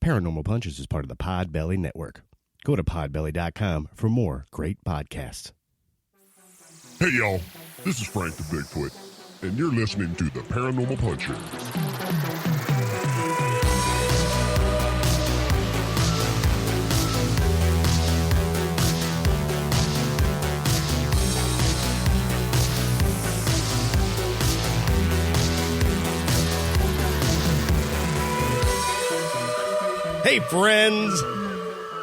Paranormal Punches is part of the Podbelly Network. Go to podbelly.com for more great podcasts. Hey y'all, this is Frank the Bigfoot, and you're listening to the Paranormal Punchers. Hey friends,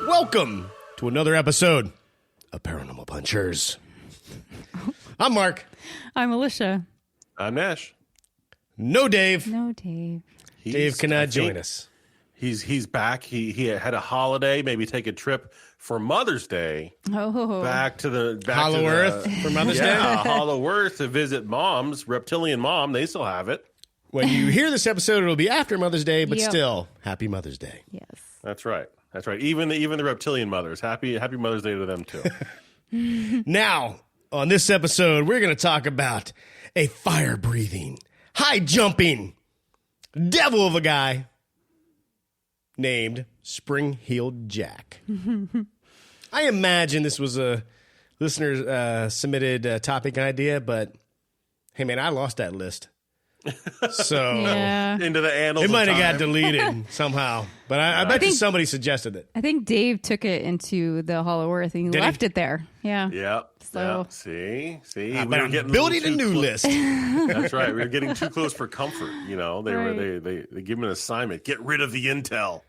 welcome to another episode of Paranormal Punchers. I'm Mark. I'm Alicia. I'm Nash. No Dave. No, Dave. Dave cannot join us. He's back. He had a holiday, maybe take a trip for Mother's Day. Oh. Back to the Hollow Earth for Mother's Day? Yeah, Hollow Earth to visit mom's, reptilian mom. They still have it. When you hear this episode, it'll be after Mother's Day, but Yep. still, happy Mother's Day. Yes. That's right. That's right. Even the reptilian mothers. Happy Mother's Day to them too. Now, on this episode, we're going to talk about a fire-breathing, high-jumping devil of a guy named Spring-Heeled Jack. I imagine this was a listener submitted topic idea, but hey, man, I lost that list. So Yeah. Into the annals. it might have of got time. deleted somehow, but I bet you somebody suggested it. I think Dave took it into the Hollow Earth and he Did left he? it there. Yeah. Yeah. So- See. But I'm building a new list. That's right. We were getting too close for comfort. You know, Right. they give him an assignment. Get rid of the intel.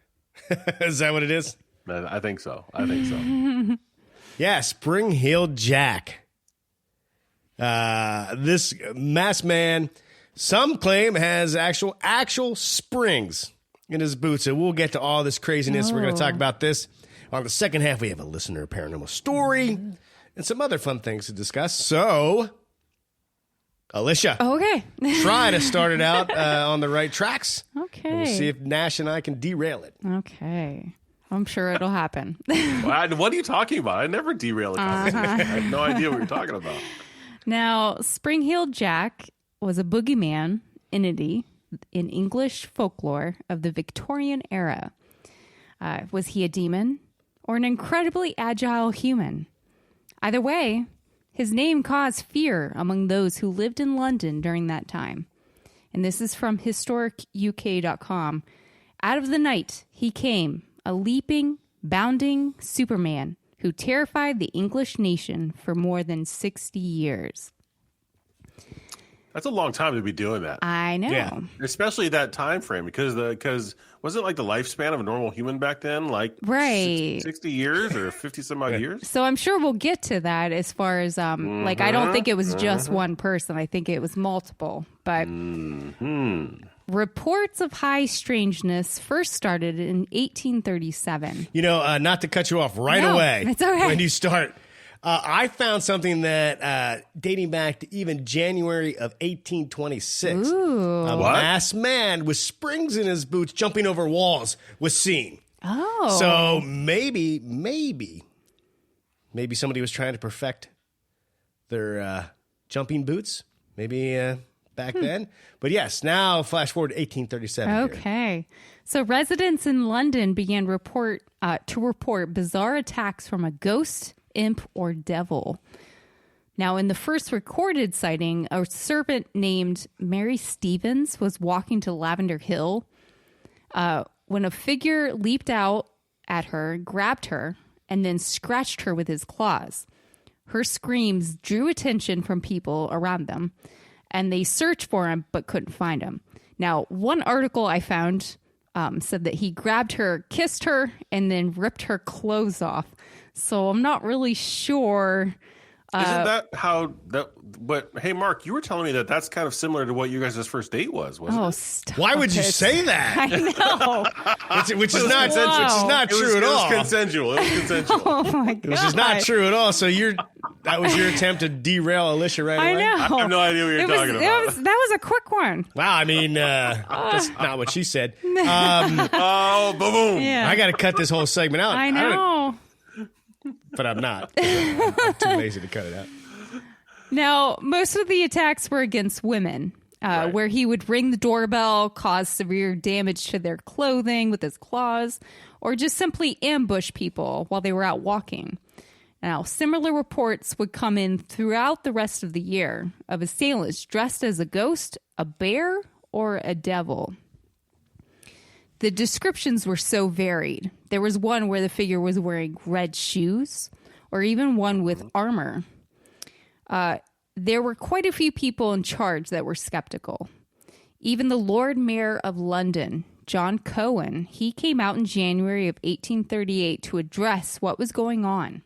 Is that what it is? I think so. Yeah, Spring-Heeled Jack. This masked man, some claim, has actual springs in his boots. And we'll get to all this craziness. We're going to talk about this. On the second half, we have a listener paranormal story and some other fun things to discuss. So, Alicia, Okay. try to start it out on the right tracks. Okay. And we'll see if Nash and I can derail it. Okay. I'm sure it'll happen. What are you talking about? I never derail a conversation. I have no idea what you're talking about. Now, Spring-Heeled Jack was a boogeyman entity in English folklore of the Victorian era. Was he a demon or an incredibly agile human? Either way, his name caused fear among those who lived in London during that time. And this is from historicuk.com. Out of the night, he came, a leaping, bounding Superman who terrified the English nation for more than 60 years. That's a long time to be doing that, I know. Yeah. especially that time frame because wasn't like the lifespan of a normal human back then like Right. 60 years or 50 some odd years. So I'm sure we'll get to that as far as, like, I don't think it was just one person. I think it was multiple. But reports of high strangeness first started in 1837. You know, not to cut you off right No, away. it's okay. When you start. I found something that dating back to even January of 1826. Ooh. A masked man with springs in his boots jumping over walls was seen. Oh. So maybe somebody was trying to perfect their jumping boots. Maybe back then. But yes, now flash forward to 1837. here. Okay. So residents in London began to report bizarre attacks from a ghost, imp, or devil. Now, in the first recorded sighting, a servant named Mary Stevens was walking to Lavender Hill when a figure leaped out at her, grabbed her, and then scratched her with his claws. Her screams drew attention from people around them, and they searched for him but couldn't find him. Now, one article I found said that he grabbed her, kissed her, and then ripped her clothes off. So I'm not really sure. Isn't that how that? But hey, Mark, you were telling me that that's kind of similar to what you guys' first date wasn't Oh, it? stop Why would you it. say that? I know. Which is not true at all. It was consensual. It was consensual. Oh my god. Which is not true at all. So that was your attempt to derail Alicia right I away? know. I have no idea what you're talking about. That was a quick one. Wow, I mean, that's not what she said. Oh, boom! Yeah. I got to cut this whole segment out. I don't- know. but I'm not. I'm too lazy to cut it out. Now, most of the attacks were against women. Right. where he would ring the doorbell, cause severe damage to their clothing with his claws, or just simply ambush people while they were out walking. Now, similar reports would come in throughout the rest of the year of assailants dressed as a ghost, a bear, or a devil. The descriptions were so varied. There was one where the figure was wearing red shoes, or even one with armor. There were quite a few people in charge that were skeptical. Even the Lord Mayor of London, John Cohen, he came out in January of 1838 to address what was going on.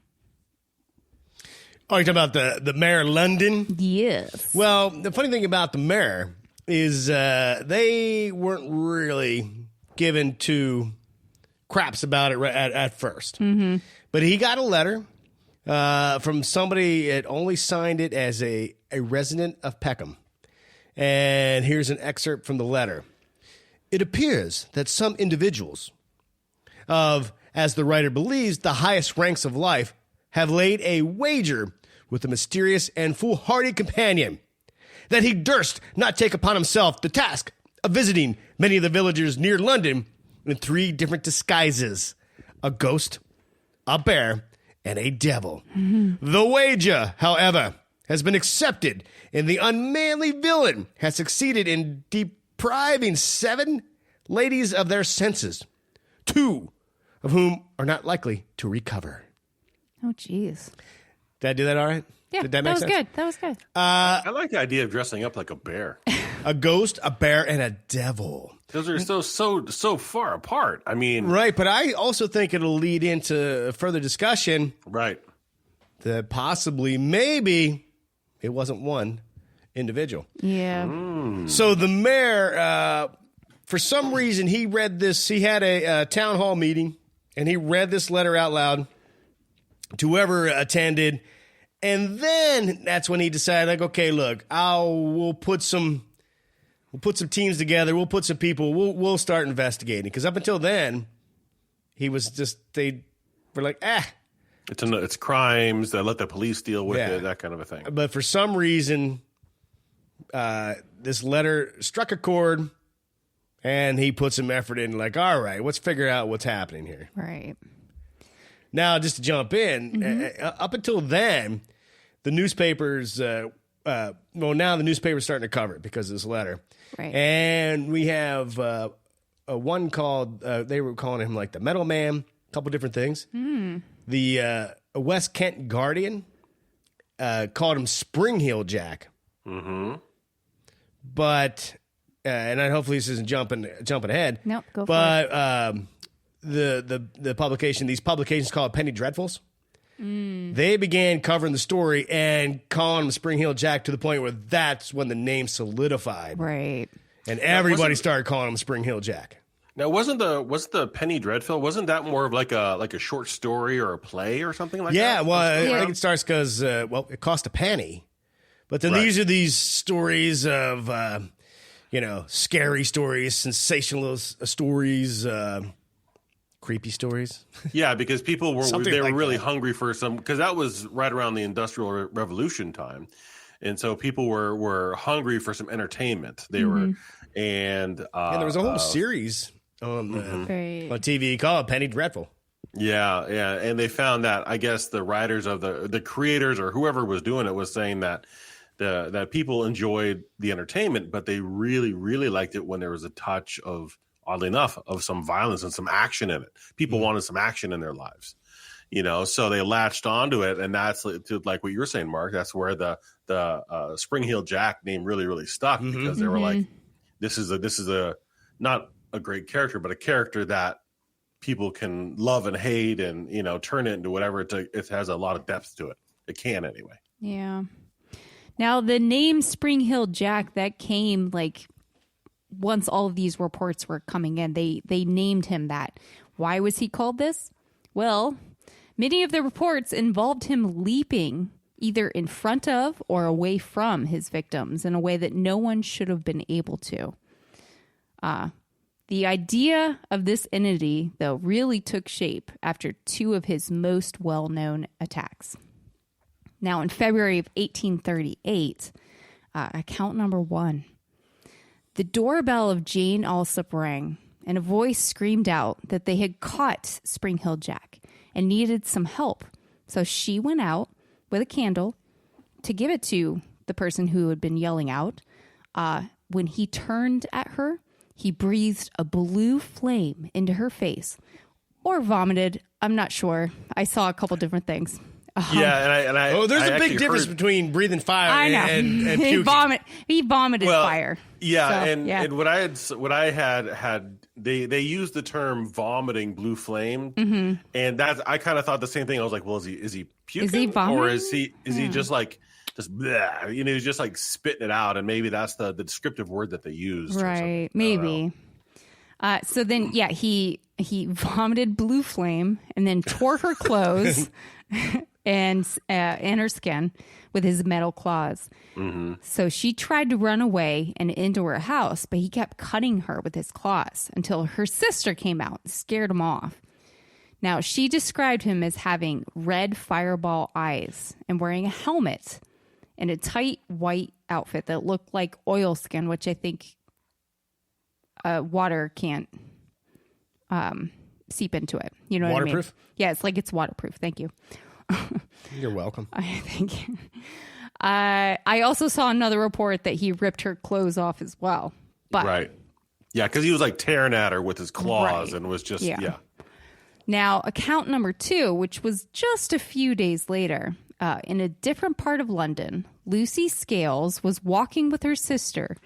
Oh, you're talking about the mayor of London? Yes. Well, the funny thing about the mayor is they weren't really given to craps about it at first. Mm-hmm. But he got a letter from somebody that only signed it as a resident of Peckham. And here's an excerpt from the letter. It appears that some individuals of, as the writer believes, the highest ranks of life have laid a wager with a mysterious and foolhardy companion that he durst not take upon himself the task of visiting many of the villagers near London in 3 different disguises: a ghost, a bear, and a devil. Mm-hmm. The wager, however, has been accepted, and the unmanly villain has succeeded in depriving 7 ladies of their senses, 2 of whom are not likely to recover. Oh, jeez. Did I do that all right? Yeah, Did that make sense? Good. That was good. I like the idea of dressing up like a bear. A ghost, a bear, and a devil. Those are so far apart. I mean, Right, but I also think it'll lead into further discussion right. that possibly, maybe, it wasn't one individual. Yeah. So the mayor, for some reason, he read this. He had a town hall meeting, and he read this letter out loud to whoever attended. And then that's when he decided, like, okay, look, we'll put some teams together. We'll put some people. We'll start investigating. Because up until then, he was just, they were like, It's crimes that let the police deal with it, that kind of a thing. But for some reason, this letter struck a chord, and he put some effort in. Like, all right, let's figure out what's happening here. Right. Now, just to jump in, up until then, the newspapers, now the newspaper's starting to cover it because of this letter. Right. And we have one called, they were calling him like the Metal Man, a couple different things. The West Kent Guardian called him Spring Heel Jack. Mm-hmm. But, and hopefully this isn't jumping ahead. Nope, go for it. But the publication, these publications called Penny Dreadfuls, they began covering the story and calling him Spring Heel Jack to the point where that's when the name solidified. Right. And everybody started calling him Spring Heel Jack. Now, was the Penny Dreadful? Wasn't that more of like a short story or a play or something like that? Yeah, well, I think it starts because it cost a penny, but then these are these stories of scary stories, sensational stories. Creepy stories. Yeah, because people were Something really that. hungry for some, because that was right around the Industrial Revolution time, and so people were hungry for some entertainment. They were, and there was a whole series on on TV called Penny Dreadful. Yeah, and they found that, I guess, the writers of the creators or whoever was doing it was saying that that people enjoyed the entertainment, but they really, really liked it when there was a touch of, oddly enough, of some violence and some action in it. People wanted some action in their lives, so they latched onto it. And that's like what you were saying, Mark. That's where the Spring Heel Jack name really, really stuck, because they were like, this is a not a great character, but a character that people can love and hate and, turn it into whatever. It has a lot of depth to it. It can anyway. Yeah. Now, the name Spring Heel Jack, that came like once all of these reports were coming in, they named him that. Why was he called this? Well, many of the reports involved him leaping either in front of or away from his victims in a way that no one should have been able to. The idea of this entity, though, really took shape after 2 of his most well-known attacks. Now, in February of 1838, account number 1. The doorbell of Jane Alsop rang, and a voice screamed out that they had caught Spring Hill Jack and needed some help. So she went out with a candle to give it to the person who had been yelling out. When he turned at her, he breathed a blue flame into her face, or vomited. I'm not sure. I saw a couple different things. Yeah, and I. Oh, there's a a big difference between breathing fire and puking. He vomited fire. Yeah, So, and what I had they used the term vomiting blue flame, and that's I kind of thought the same thing. I was like, well, is he puking, is he vomiting? or is he just like bleh, he's just like spitting it out, and maybe that's the descriptive word that they used, right? Maybe. So then, he vomited blue flame and then tore her clothes and her skin with his metal claws. So she tried to run away and into her house, but he kept cutting her with his claws until her sister came out and scared him off. Now, she described him as having red fireball eyes and wearing a helmet and a tight white outfit that looked like oilskin, which I think water can't seep into it. You know Waterproof? what I mean? Yeah, it's waterproof. Thank you. You're welcome. Thank you. I also saw another report that he ripped her clothes off as well. But right. Yeah, because he was like tearing at her with his claws and was just, yeah. Now, account number 2, which was just a few days later, in a different part of London, Lucy Scales was walking with her sister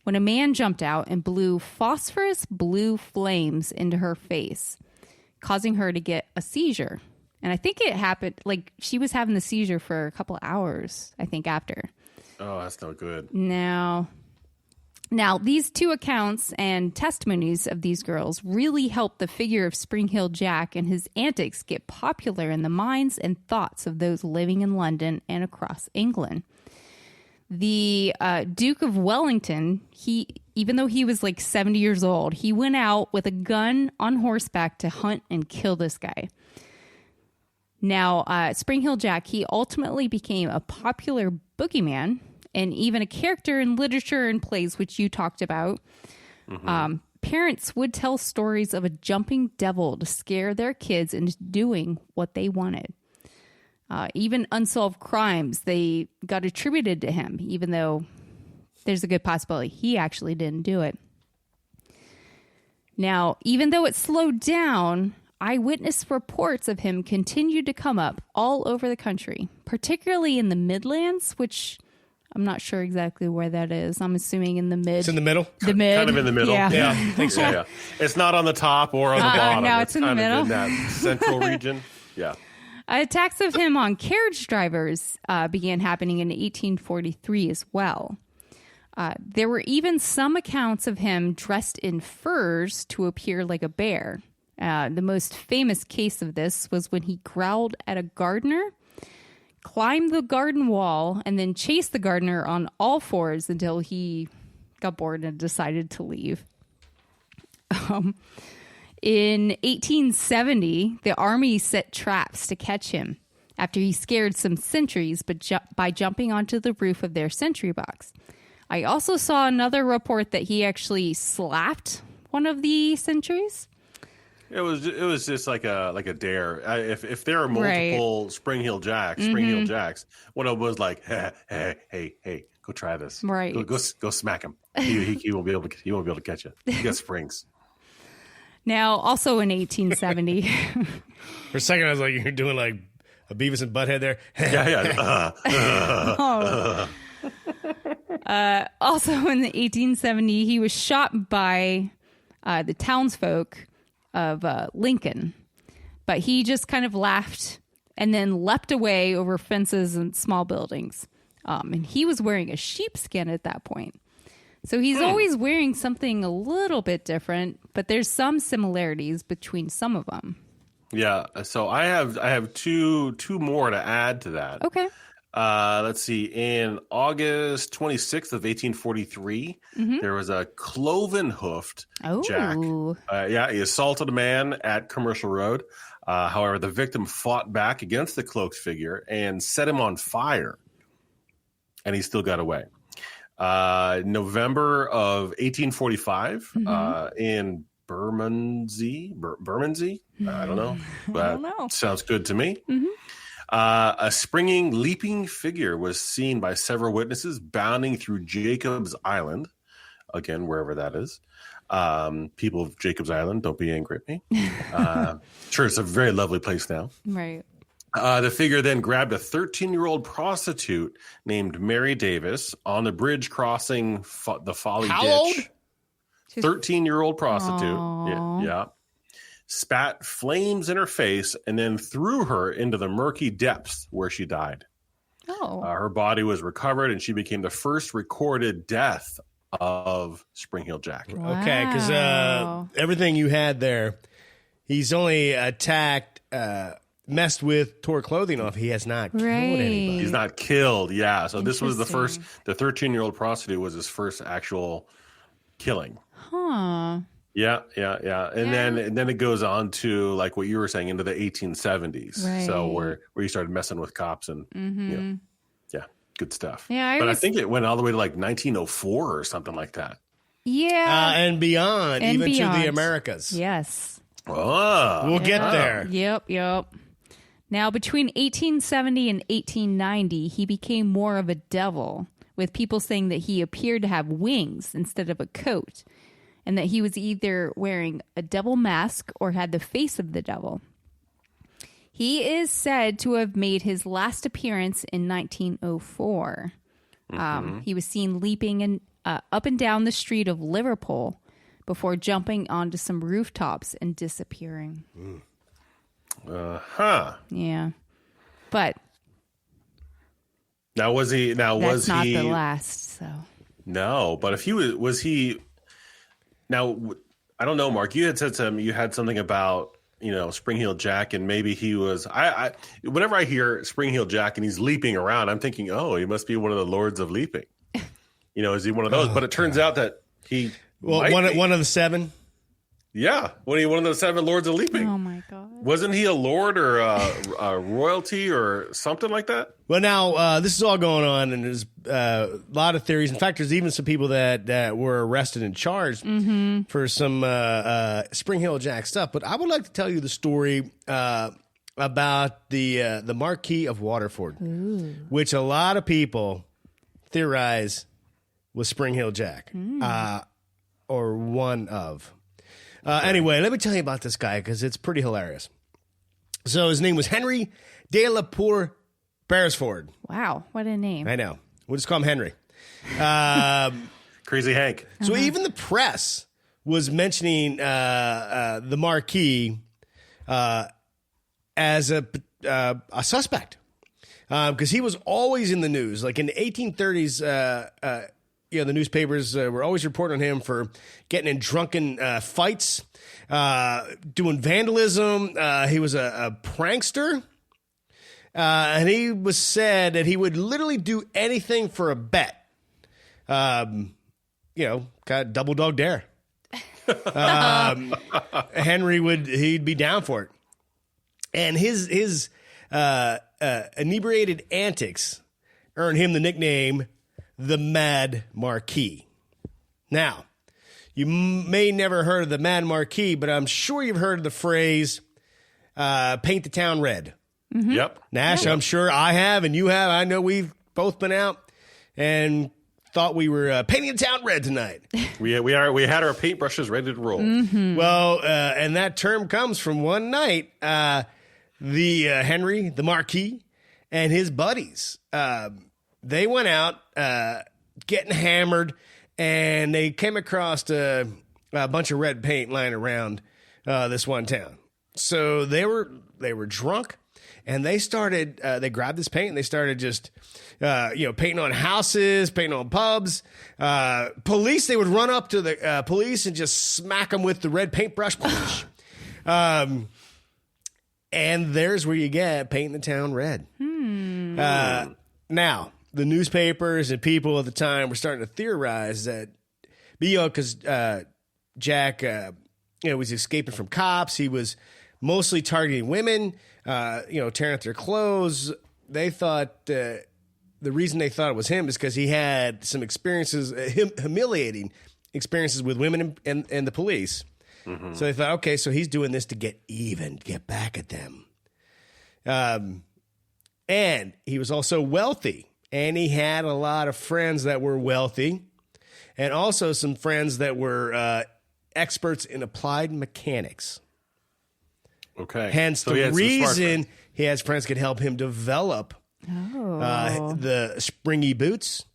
when a man jumped out and blew phosphorus blue flames into her face, causing her to get a seizure. And I think it happened, like, she was having the seizure for a couple of hours, I think, after. Oh, that's no good. Now, these 2 accounts and testimonies of these girls really helped the figure of Spring Hill Jack and his antics get popular in the minds and thoughts of those living in London and across England. The Duke of Wellington, even though he was like 70 years old, he went out with a gun on horseback to hunt and kill this guy. Now, Spring Hill Jack, he ultimately became a popular boogeyman and even a character in literature and plays, which you talked about. Parents would tell stories of a jumping devil to scare their kids into doing what they wanted. Even unsolved crimes, they got attributed to him, even though there's a good possibility he actually didn't do it. Now, even though it slowed down, eyewitness reports of him continued to come up all over the country, particularly in the Midlands, which I'm not sure exactly where that is. I'm assuming in the mid. It's in the middle? The mid. Kind of in the middle. Yeah. I think so. Yeah. It's not on the top or on the bottom. No, it's in the middle. In that central region. Yeah. Attacks of him on carriage drivers began happening in 1843 as well. There were even some accounts of him dressed in furs to appear like a bear. The most famous case of this was when he growled at a gardener, climbed the garden wall, and then chased the gardener on all fours until he got bored and decided to leave. In 1870, the army set traps to catch him after he scared some sentries by jumping onto the roof of their sentry box. I also saw another report that he actually slapped one of the sentries. It was just like a dare. If there are multiple Spring Hill Jacks, one of them was like, hey, go try this. Right. Go smack him. He won't be able to catch you. He got springs. Now, also in 1870. For a second, I was like, you're doing like a Beavis and Butthead there. Also in the 1870, he was shot by the townsfolk of Lincoln, but he just kind of laughed and then leapt away over fences and small buildings. And he was wearing a sheepskin at that point. So he's always wearing something a little bit different, but there's some similarities between some of them. Yeah. So I have two more to add to that. Okay. Let's see. In August 26th of 1843, there was a cloven-hoofed Jack. He assaulted a man at Commercial Road. However, the victim fought back against the cloaked figure and set him on fire, and he still got away. November of 1845 in Bermondsey. I don't know. But I don't know. Sounds good to me. A springing, leaping figure was seen by several witnesses bounding through Jacob's Island. Again, wherever that is. People of Jacob's Island, don't be angry at me. Sure, it's a very lovely place now. Right. The figure then grabbed a 13-year-old prostitute named Mary Davis on the bridge crossing the Folly How Ditch. old? 13-year-old prostitute. Aww. Yeah. Spat flames in her face and then threw her into the murky depths where she died. Oh. Her body was recovered and she became the first recorded death of Spring Heel Jack. Okay, because Wow. everything you had there, he's only attacked, messed with, tore clothing off. He has not killed anybody. He's not killed. Yeah. So this was the Interesting. the 13-year-old prostitute was his first actual killing. Huh. Yeah. And then it goes on to like what you were saying into the 1870s. Right. So where you started messing with cops and you know, yeah, good stuff. Yeah, I think it went all the way to like 1904 or something like that. Yeah. And beyond, And even beyond. to the Americas. Yes. Oh, We'll get there. Yep. Now, between 1870 and 1890, he became more of a devil, with people saying that he appeared to have wings instead of a coat, and that he was either wearing a devil mask or had the face of the devil. He is said to have made his last appearance in 1904. He was seen leaping up and down the street of Liverpool before jumping onto some rooftops and disappearing. Yeah. But Now was he? that's not the last, so. No, but if he was he? Now I don't know, Mark. You had said you had something about Spring Heel Jack, and maybe he was. I whenever I hear Spring Heel Jack and he's leaping around, I'm thinking, oh, he must be one of the Lords of Leaping. Is he one of those? But it turns out that he One of the seven. Yeah, one of the 7 Lords of Leaping. Oh my God. Wasn't he a lord or a royalty or something like that? Well, now this is all going on, and there's a lot of theories. In fact, there's even some people that were arrested and charged for some Spring Heel Jack stuff. But I would like to tell you the story about the Marquis of Waterford, which a lot of people theorize was Spring Heel Jack, or one of. Anyway, let me tell you about this guy because it's pretty hilarious. So his name was Henry de la Poor Beresford. Wow, what a name. I know. We'll just call him Henry. Crazy Hank. So even the press was mentioning the Marquis as a suspect because he was always in the news. Like in the 1830s, the newspapers were always reporting on him for getting in drunken fights, doing vandalism. He was a prankster. And he was said that he would literally do anything for a bet. Kind of double dog dare. He'd be down for it. And his inebriated antics earned him the nickname the Mad Marquis. Now, you may never heard of the Mad Marquis, but I'm sure you've heard of the phrase, paint the town red. Yep. Nash, I'm sure I have, and you have. I know we've both been out and thought we were painting the town red tonight. We had our paintbrushes ready to roll. Well, and that term comes from one night, Henry, the Marquis, and his buddies, they went out getting hammered, and they came across a bunch of red paint lying around this one town. So they were drunk, and they started. They grabbed this paint and they started just painting on houses, painting on pubs. Police, they would run up to the police and just smack them with the red paintbrush. And there's where you get painting the town red. Now, the newspapers and people at the time were starting to theorize that, because Jack, was escaping from cops. He was mostly targeting women, tearing up their clothes. They thought the reason they thought it was him is because he had some experiences, humiliating experiences with women and the police. Mm-hmm. So they thought, okay, so he's doing this to get even, get back at them. And he was also wealthy, and he had a lot of friends that were wealthy, and also some friends that were experts in applied mechanics. Okay. Hence so the reason he has friends could help him develop the springy boots,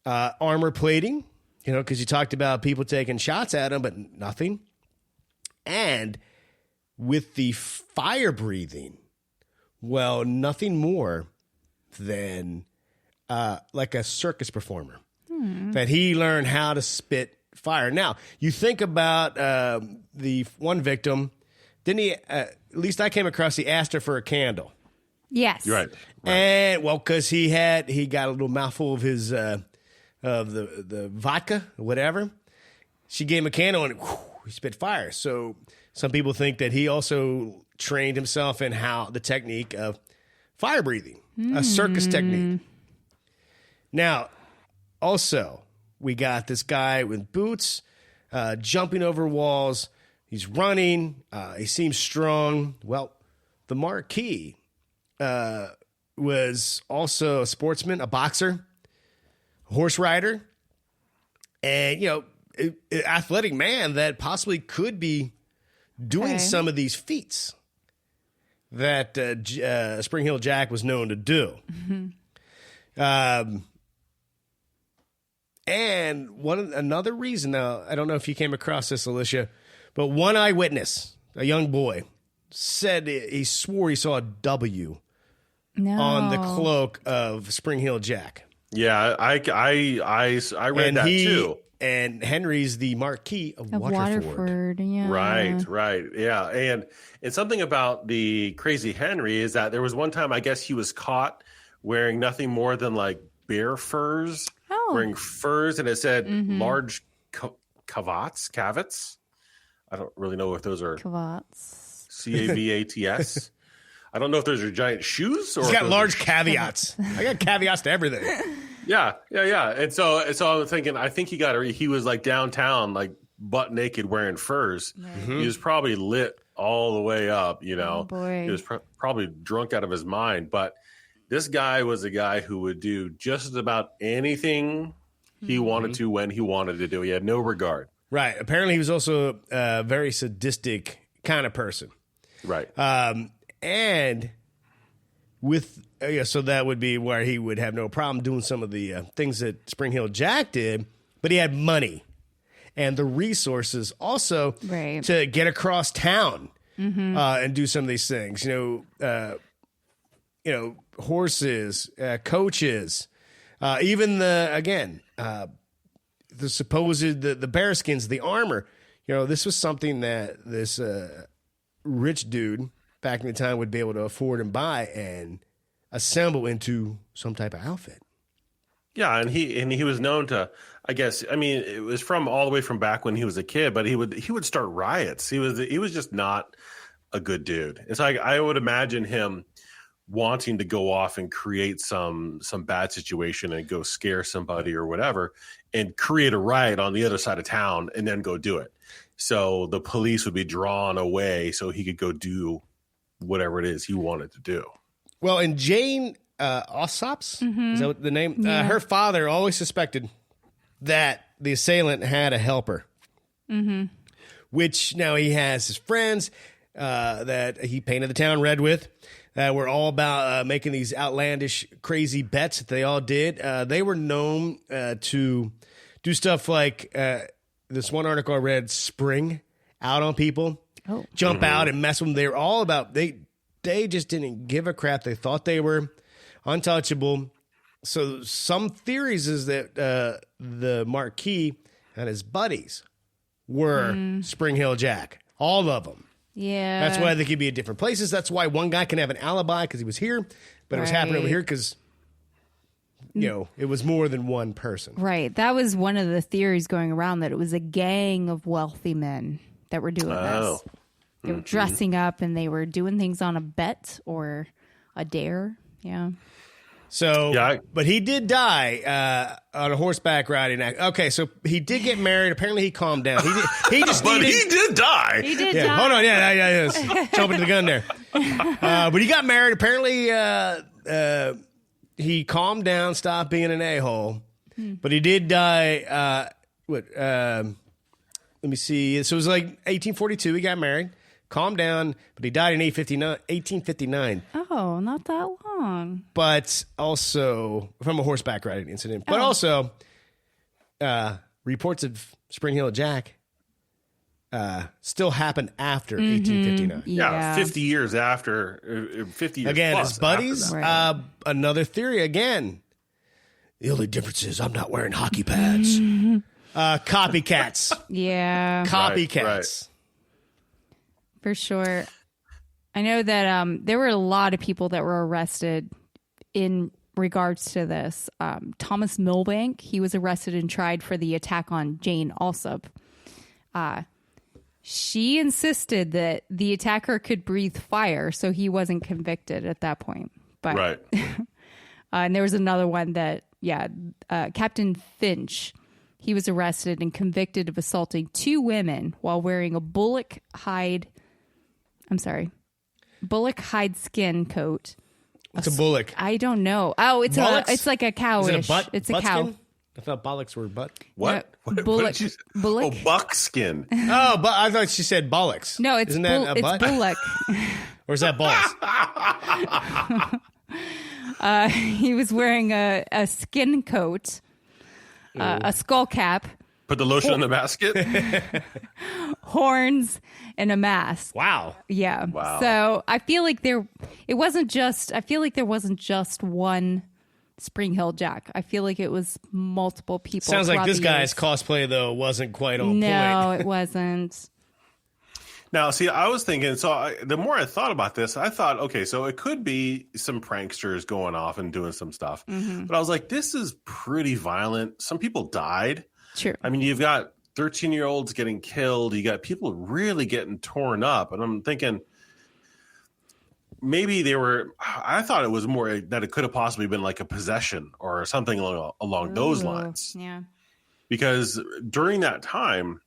armor plating, because you talked about people taking shots at him, but nothing. And with the fire breathing, well, nothing more than like a circus performer. That he learned how to spit fire. Now, you think about the one victim, didn't he, at least I came across, he asked her for a candle. Yes. Right. And, well, because he got a little mouthful of his, of the vodka or whatever. She gave him a candle and he spit fire. So some people think that he also trained himself in the technique of fire breathing, a circus technique. Now, also, we got this guy with boots, jumping over walls. He's running. He seems strong. Well, the Marquis was also a sportsman, a boxer, a horse rider, and, an athletic man that possibly could be doing some of these feats that Spring Hill Jack was known to do. Mm-hmm. And another reason, now, I don't know if you came across this, Alicia, but one eyewitness, a young boy, said he swore he saw a W on the cloak of Spring Hill Jack. Yeah, I read that too. And Henry's the Marquis of Waterford. Yeah. Right. Yeah. And something about the crazy Henry is that there was one time, I guess he was caught wearing nothing more than like bear furs. Wearing furs, and it said large cavats. I don't really know if those are cavats. Cavats. I don't know if those are giant shoes or. He's got large caveats. I got caveats to everything. Yeah. And so I'm thinking, I think he was like downtown, like butt naked wearing furs. Mm-hmm. He was probably lit all the way up, Oh, boy. He was probably drunk out of his mind, but this guy was a guy who would do just about anything he wanted to when he wanted to do. He had no regard. Right. Apparently, he was also a very sadistic kind of person. Right. And with so that would be where he would have no problem doing some of the things that Spring Hill Jack did, but he had money and the resources also to get across town and do some of these things. Horses, coaches, even the supposed the bearskins, the armor. This was something that this rich dude back in the time would be able to afford and buy and assemble into some type of outfit. Yeah, and he was known to, I guess, I mean, it was from all the way from back when he was a kid, but he would start riots. He was just not a good dude. It's like I would imagine him wanting to go off and create some bad situation and go scare somebody or whatever and create a riot on the other side of town and then go do it. So the police would be drawn away so he could go do whatever it is he wanted to do. Well, and Jane Ossops, is that what the name? Yeah. Her father always suspected that the assailant had a helper, which now he has his friends that he painted the town red with. Were all about making these outlandish, crazy bets that they all did. They were known to do stuff like this one article I read, spring out on people, jump out and mess with them. They were all about, they just didn't give a crap. They thought they were untouchable. So some theories is that the Marquis and his buddies were Spring Hill Jack, all of them. Yeah. That's why they could be at different places. That's why one guy can have an alibi because he was here, but it was happening over here because, it was more than one person. Right. That was one of the theories going around, that it was a gang of wealthy men that were doing this. They were dressing up and they were doing things on a bet or a dare. Yeah. So, Yeah, but he did die on a horseback riding. Okay, so he did get married. Apparently, he calmed down. He just but needed. he did die. He did Yeah, die. hold on. Yeah. Jumping to the gun there. But he got married. Apparently, he calmed down, stopped being an a-hole. But he did die. Let me see. So it was like 1842. He got married, calmed down, but he died in 1859. Oh, not that long. But also from a horseback riding incident. But also, reports of Spring Hill Jack still happened after 1859. Yeah, 50 years after. 50 years Again, plus his buddies. after that. that. Another theory again. The only difference is I'm not wearing hockey pads. Copycats. Yeah, Copycats. Right. for sure. I know that there were a lot of people that were arrested in regards to this. Thomas Milbank, he was arrested and tried for the attack on Jane Alsop. She insisted that the attacker could breathe fire, so he wasn't convicted at that point. But Right. and there was another one that, Captain Finch, he was arrested and convicted of assaulting 2 women while wearing a bullock hide skin coat. What's a bullock? I don't know. Oh, Bullocks? it's like a cowish. Is it a butt? It's a butt cow. skin? I thought bollocks were butt. What? Yeah, What bullock- did you say? bullock? Oh, buckskin. Oh, but I thought she said bollocks. No, it's Isn't that a it's butt? bullock. Or is that balls? He was wearing a skin coat, a skull cap, Put the lotion in the basket. horns, and a mask. Wow. Yeah. Wow. So I feel like there wasn't just one Spring Hill Jack. I feel like it was multiple people. Sounds like throughout this the guy's years. cosplay, though, wasn't quite on No, point. it wasn't. Now, see, I was thinking, the more I thought about this, I thought, okay, so it could be some pranksters going off and doing some stuff. Mm-hmm. But I was like, this is pretty violent. Some people died. True. I mean, you've got 13-year-olds getting killed. You got people really getting torn up. And I'm thinking maybe I thought it was more that it could have possibly been like a possession or something along those Ooh, lines. Yeah. Because during that time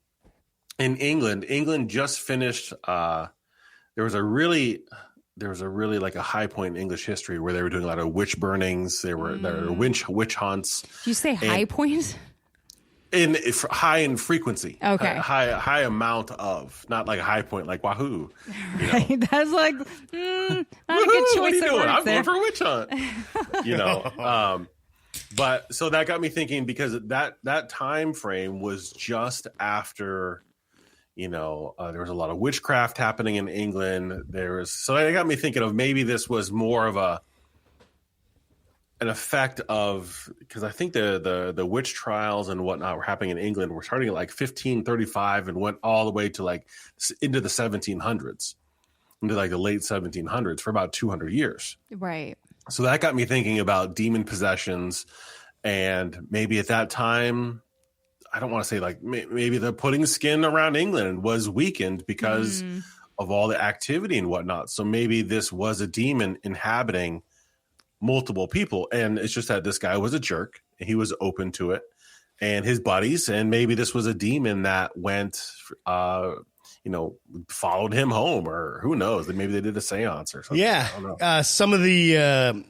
in England just finished, there was a really like a high point in English history where they were doing a lot of witch burnings. There were witch hunts. Did you say high point? High in frequency. Okay. High amount of, not like a high point like wahoo. Right. That's like not a good Woohoo, choice what are you of doing? words I'm there. going for a witch hunt. But so that got me thinking because that time frame was just after, there was a lot of witchcraft happening in England. So that got me thinking of maybe this was more of an effect of, because I think the witch trials and whatnot were happening in England were starting at like 1535 and went all the way to like into the 1700s, into like the late 1700s for about 200 years. Right. So that got me thinking about demon possessions, and maybe at that time, I don't want to say like maybe the putting skin around England was weakened because of all the activity and whatnot. So maybe this was a demon inhabiting multiple people, and it's just that this guy was a jerk and he was open to it, and his buddies, and maybe this was a demon that went followed him home, or who knows, maybe they did a seance or something. Yeah. I don't know. Some of the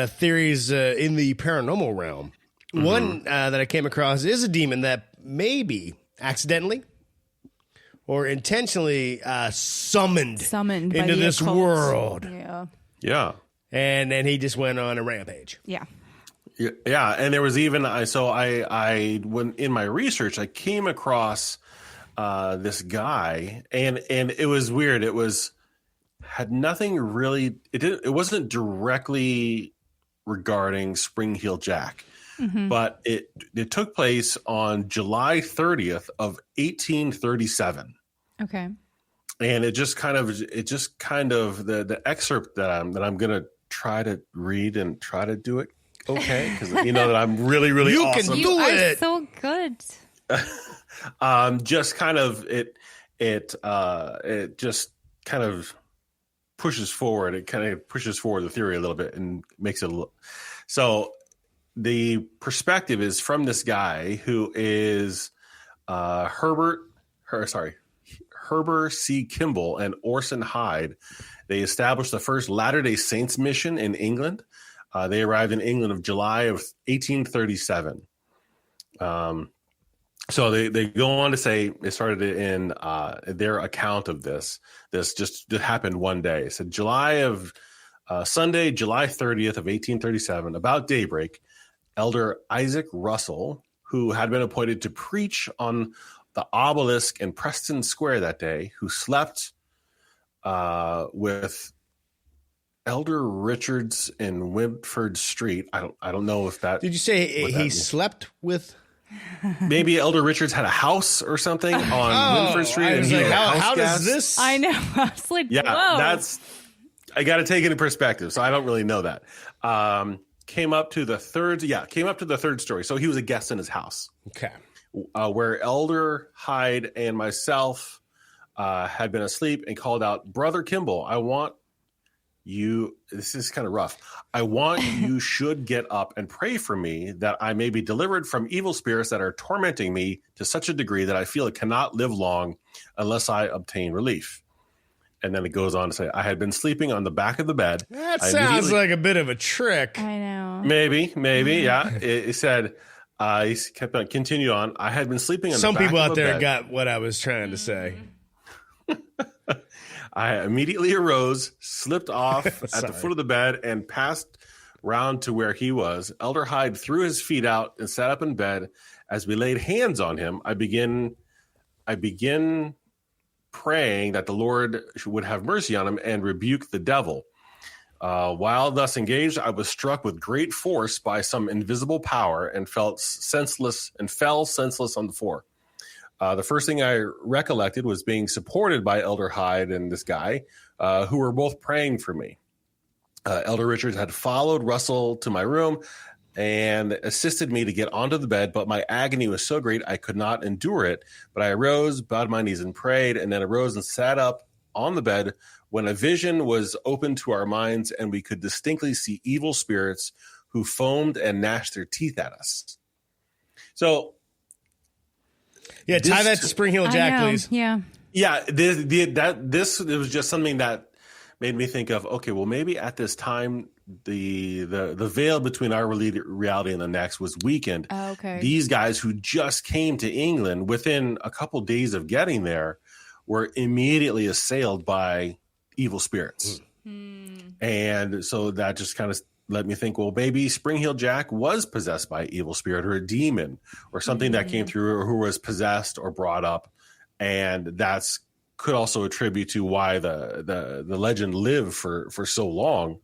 theories in the paranormal realm. One that I came across is a demon that maybe accidentally or intentionally summoned By into the this occult. world. Yeah. And then he just went on a rampage. Yeah. Yeah, and there was even I when in my research I came across this guy, and it was weird. It had nothing really. It wasn't directly regarding Spring Hill Jack, but it took place on July 30th of 1837. Okay. And it just kind of the excerpt that I'm gonna try to read and try to do it okay, because you know that I'm really You can awesome. do You are it. so good. Just kind of it just kind of pushes forward. It kind of pushes forward the theory a little bit and makes it so. The perspective is from this guy who is Herbert C. Kimball and Orson Hyde. They established the first Latter-day Saints mission in England. They arrived in England of July of 1837. So they go on to say they started it in their account of this. This just happened one day. It said Sunday, July 30th of 1837, about daybreak, Elder Isaac Russell, who had been appointed to preach on the obelisk in Preston Square that day, who slept with Elder Richards in Wimpford Street. I don't know if that. Did you say he slept with? Maybe Elder Richards had a house or something on Wimpford Street. I was like, how does this? I know. I was like, yeah, whoa. I got to take it in perspective. So I don't really know that. Came up to the third story. So he was a guest in his house. Okay. Where Elder Hyde and myself had been asleep and called out, Brother Kimball, I want you, this is kind of rough. I want you should get up and pray for me that I may be delivered from evil spirits that are tormenting me to such a degree that I feel it cannot live long unless I obtain relief. And then it goes on to say, I had been sleeping on the back of the bed. That sounds like a bit of a trick. I know. Maybe, yeah. It said, he kept on, continue on. I had been sleeping on Some the back people of out the there bed. got what I was trying to say. I immediately arose, slipped off at the foot of the bed, and passed round to where he was. Elder Hyde threw his feet out and sat up in bed. As we laid hands on him, I begin praying that the Lord would have mercy on him and rebuke the devil. While thus engaged, I was struck with great force by some invisible power and fell senseless on the floor. The first thing I recollected was being supported by Elder Hyde and this guy, who were both praying for me. Elder Richards had followed Russell to my room and assisted me to get onto the bed, but my agony was so great I could not endure it. But I arose, bowed my knees and prayed, and then arose and sat up on the bed when a vision was opened to our minds and we could distinctly see evil spirits who foamed and gnashed their teeth at us. So... yeah, tie that to Spring Hill Jack, please. Yeah. Yeah, this it was just something that made me think of, okay, well, maybe at this time the veil between our reality and the next was weakened. Oh, okay. These guys who just came to England within a couple days of getting there were immediately assailed by evil spirits. And so that just kind of let me think, well, maybe Spring Hill Jack was possessed by an evil spirit or a demon or something that came through or who was possessed or brought up. And that's could also attribute to why the legend lived for so long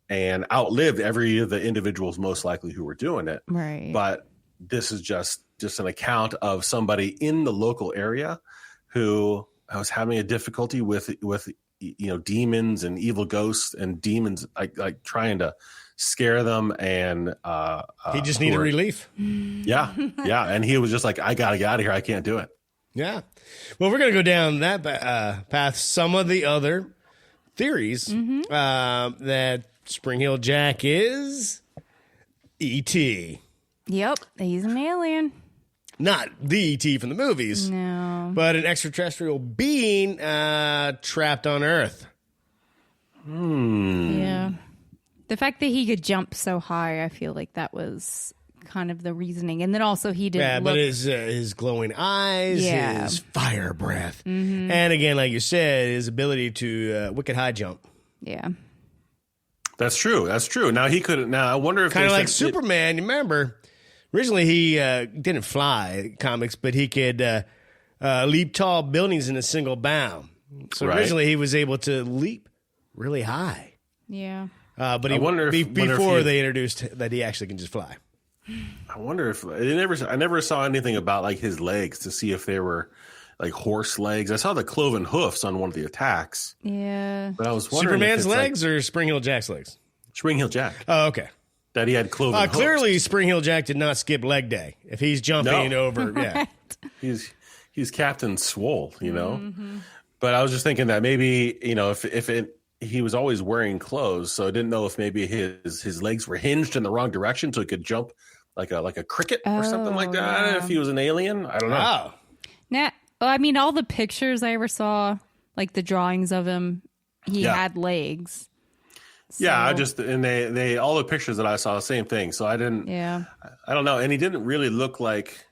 and outlived every of the individuals most likely who were doing it. Right. But this is just an account of somebody in the local area who was having a difficulty with demons and evil ghosts and demons like trying to scare them, and He just needed relief. Yeah, and he was just like, I gotta get out of here. I can't do it. Yeah. Well, we're going to go down that path. Some of the other theories that Spring Hill Jack is E.T. Yep. He's an alien. Not the E.T. from the movies, No. but an extraterrestrial being trapped on Earth. Yeah. The fact that he could jump so high, I feel like that was kind of the reasoning. And then also he didn't but his glowing eyes, Yeah. his fire breath, and again, like you said, his ability to wicked high jump. Yeah. That's true. Now he could. Now I wonder if Kind of they like said- Superman. You remember, originally he didn't fly comics, but he could leap tall buildings in a single bound. So Right. originally he was able to leap really high. Yeah. But I wonder if before they introduced that he actually can just fly. I wonder if I never saw anything about like his legs to see if they were like horse legs. I saw the cloven hoofs on one of the attacks, Yeah. but I was wondering Superman's if it's legs or Spring Hill Jack's legs? like Spring Hill Jack, Oh, okay. that he had cloven hoofs. Clearly, Spring Hill Jack did not skip leg day. If he's jumping No. over, yeah. He's Captain Swole, you know. But I was just thinking that maybe if he was always wearing clothes, so I didn't know if maybe his legs were hinged in the wrong direction, so he could jump like a cricket or something like that. Yeah. If he was an alien, I don't know. Wow. I mean, all the pictures I ever saw, like the drawings of him, he had legs. Yeah, So- and they all the pictures that I saw, same thing. So I don't know, and he didn't really look like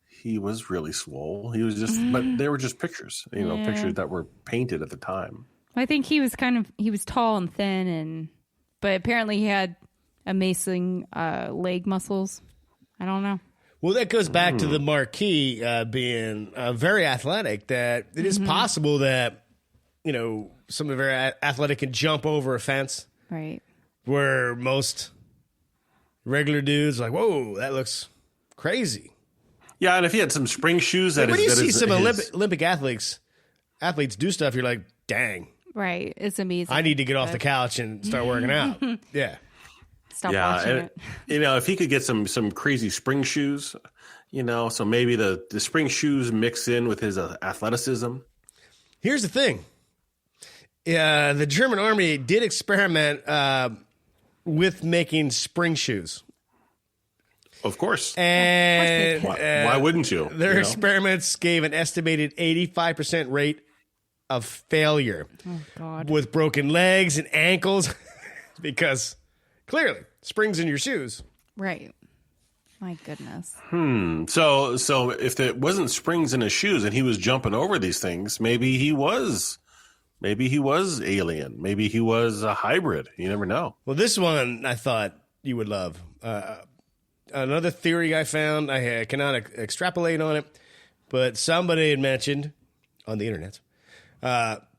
he was really swole. He was just, but they were just pictures, pictures that were painted at the time. I think he was tall and thin, but apparently he had amazing leg muscles. I don't know. Well, that goes back to the Marquis being very athletic, that it is possible that, someone very athletic can jump over a fence. Right. Where most regular dudes are like, whoa, that looks crazy. Yeah, and if he had some spring shoes, When you see some Olympic athletes do stuff, you're like, dang. Right. It's amazing. I need to get off the couch and start working out. Yeah. Stop watching it. If he could get some crazy spring shoes, so maybe the spring shoes mix in with his athleticism. Here's the thing. The German army did experiment with making spring shoes. Of course. And why wouldn't you? Their experiments gave an estimated 85% rate of failure. Oh, God. With broken legs and ankles because clearly springs in your shoes. Right. My goodness. So if there wasn't springs in his shoes and he was jumping over these things, maybe he was alien. Maybe he was a hybrid. You never know. Well, this one I thought you would love. Another theory I found, I cannot extrapolate on it, but somebody had mentioned on the internet,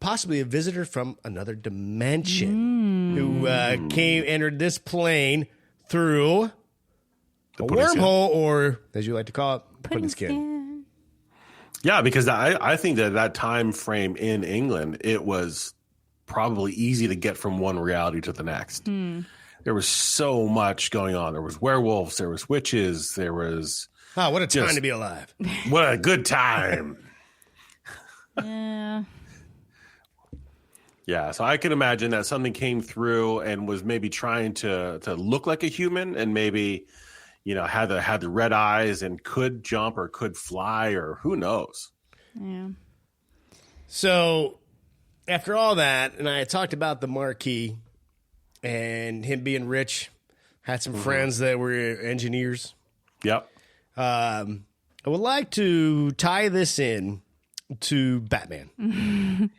possibly a visitor from another dimension who entered this plane through a wormhole, or as you like to call it, pudding skin. Yeah, because I think that time frame in England, it was probably easy to get from one reality to the next. There was so much going on. There was werewolves, there was witches, there was... Oh, what a time to be alive. What a good time. Yeah. Yeah, so I can imagine that something came through and was maybe trying to look like a human and maybe, had the red eyes and could jump or could fly or who knows. Yeah. So after all that, and I had talked about the Marquis and him being rich, had some friends that were engineers. Yep. I would like to tie this in to Batman.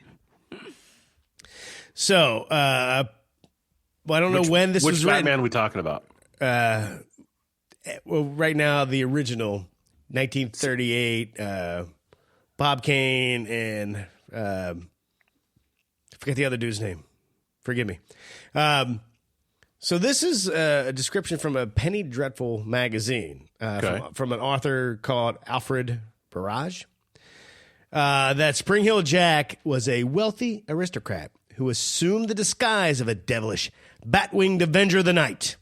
So, I don't know when this was written. Which Batman written. are we talking about? Well, right now, the original 1938, Bob Kane and I forget the other dude's name. Forgive me. So this is a description from a Penny Dreadful magazine from an author called Alfred Barrage. That Spring Hill Jack was a wealthy aristocrat who assumed the disguise of a devilish, bat-winged avenger of the night,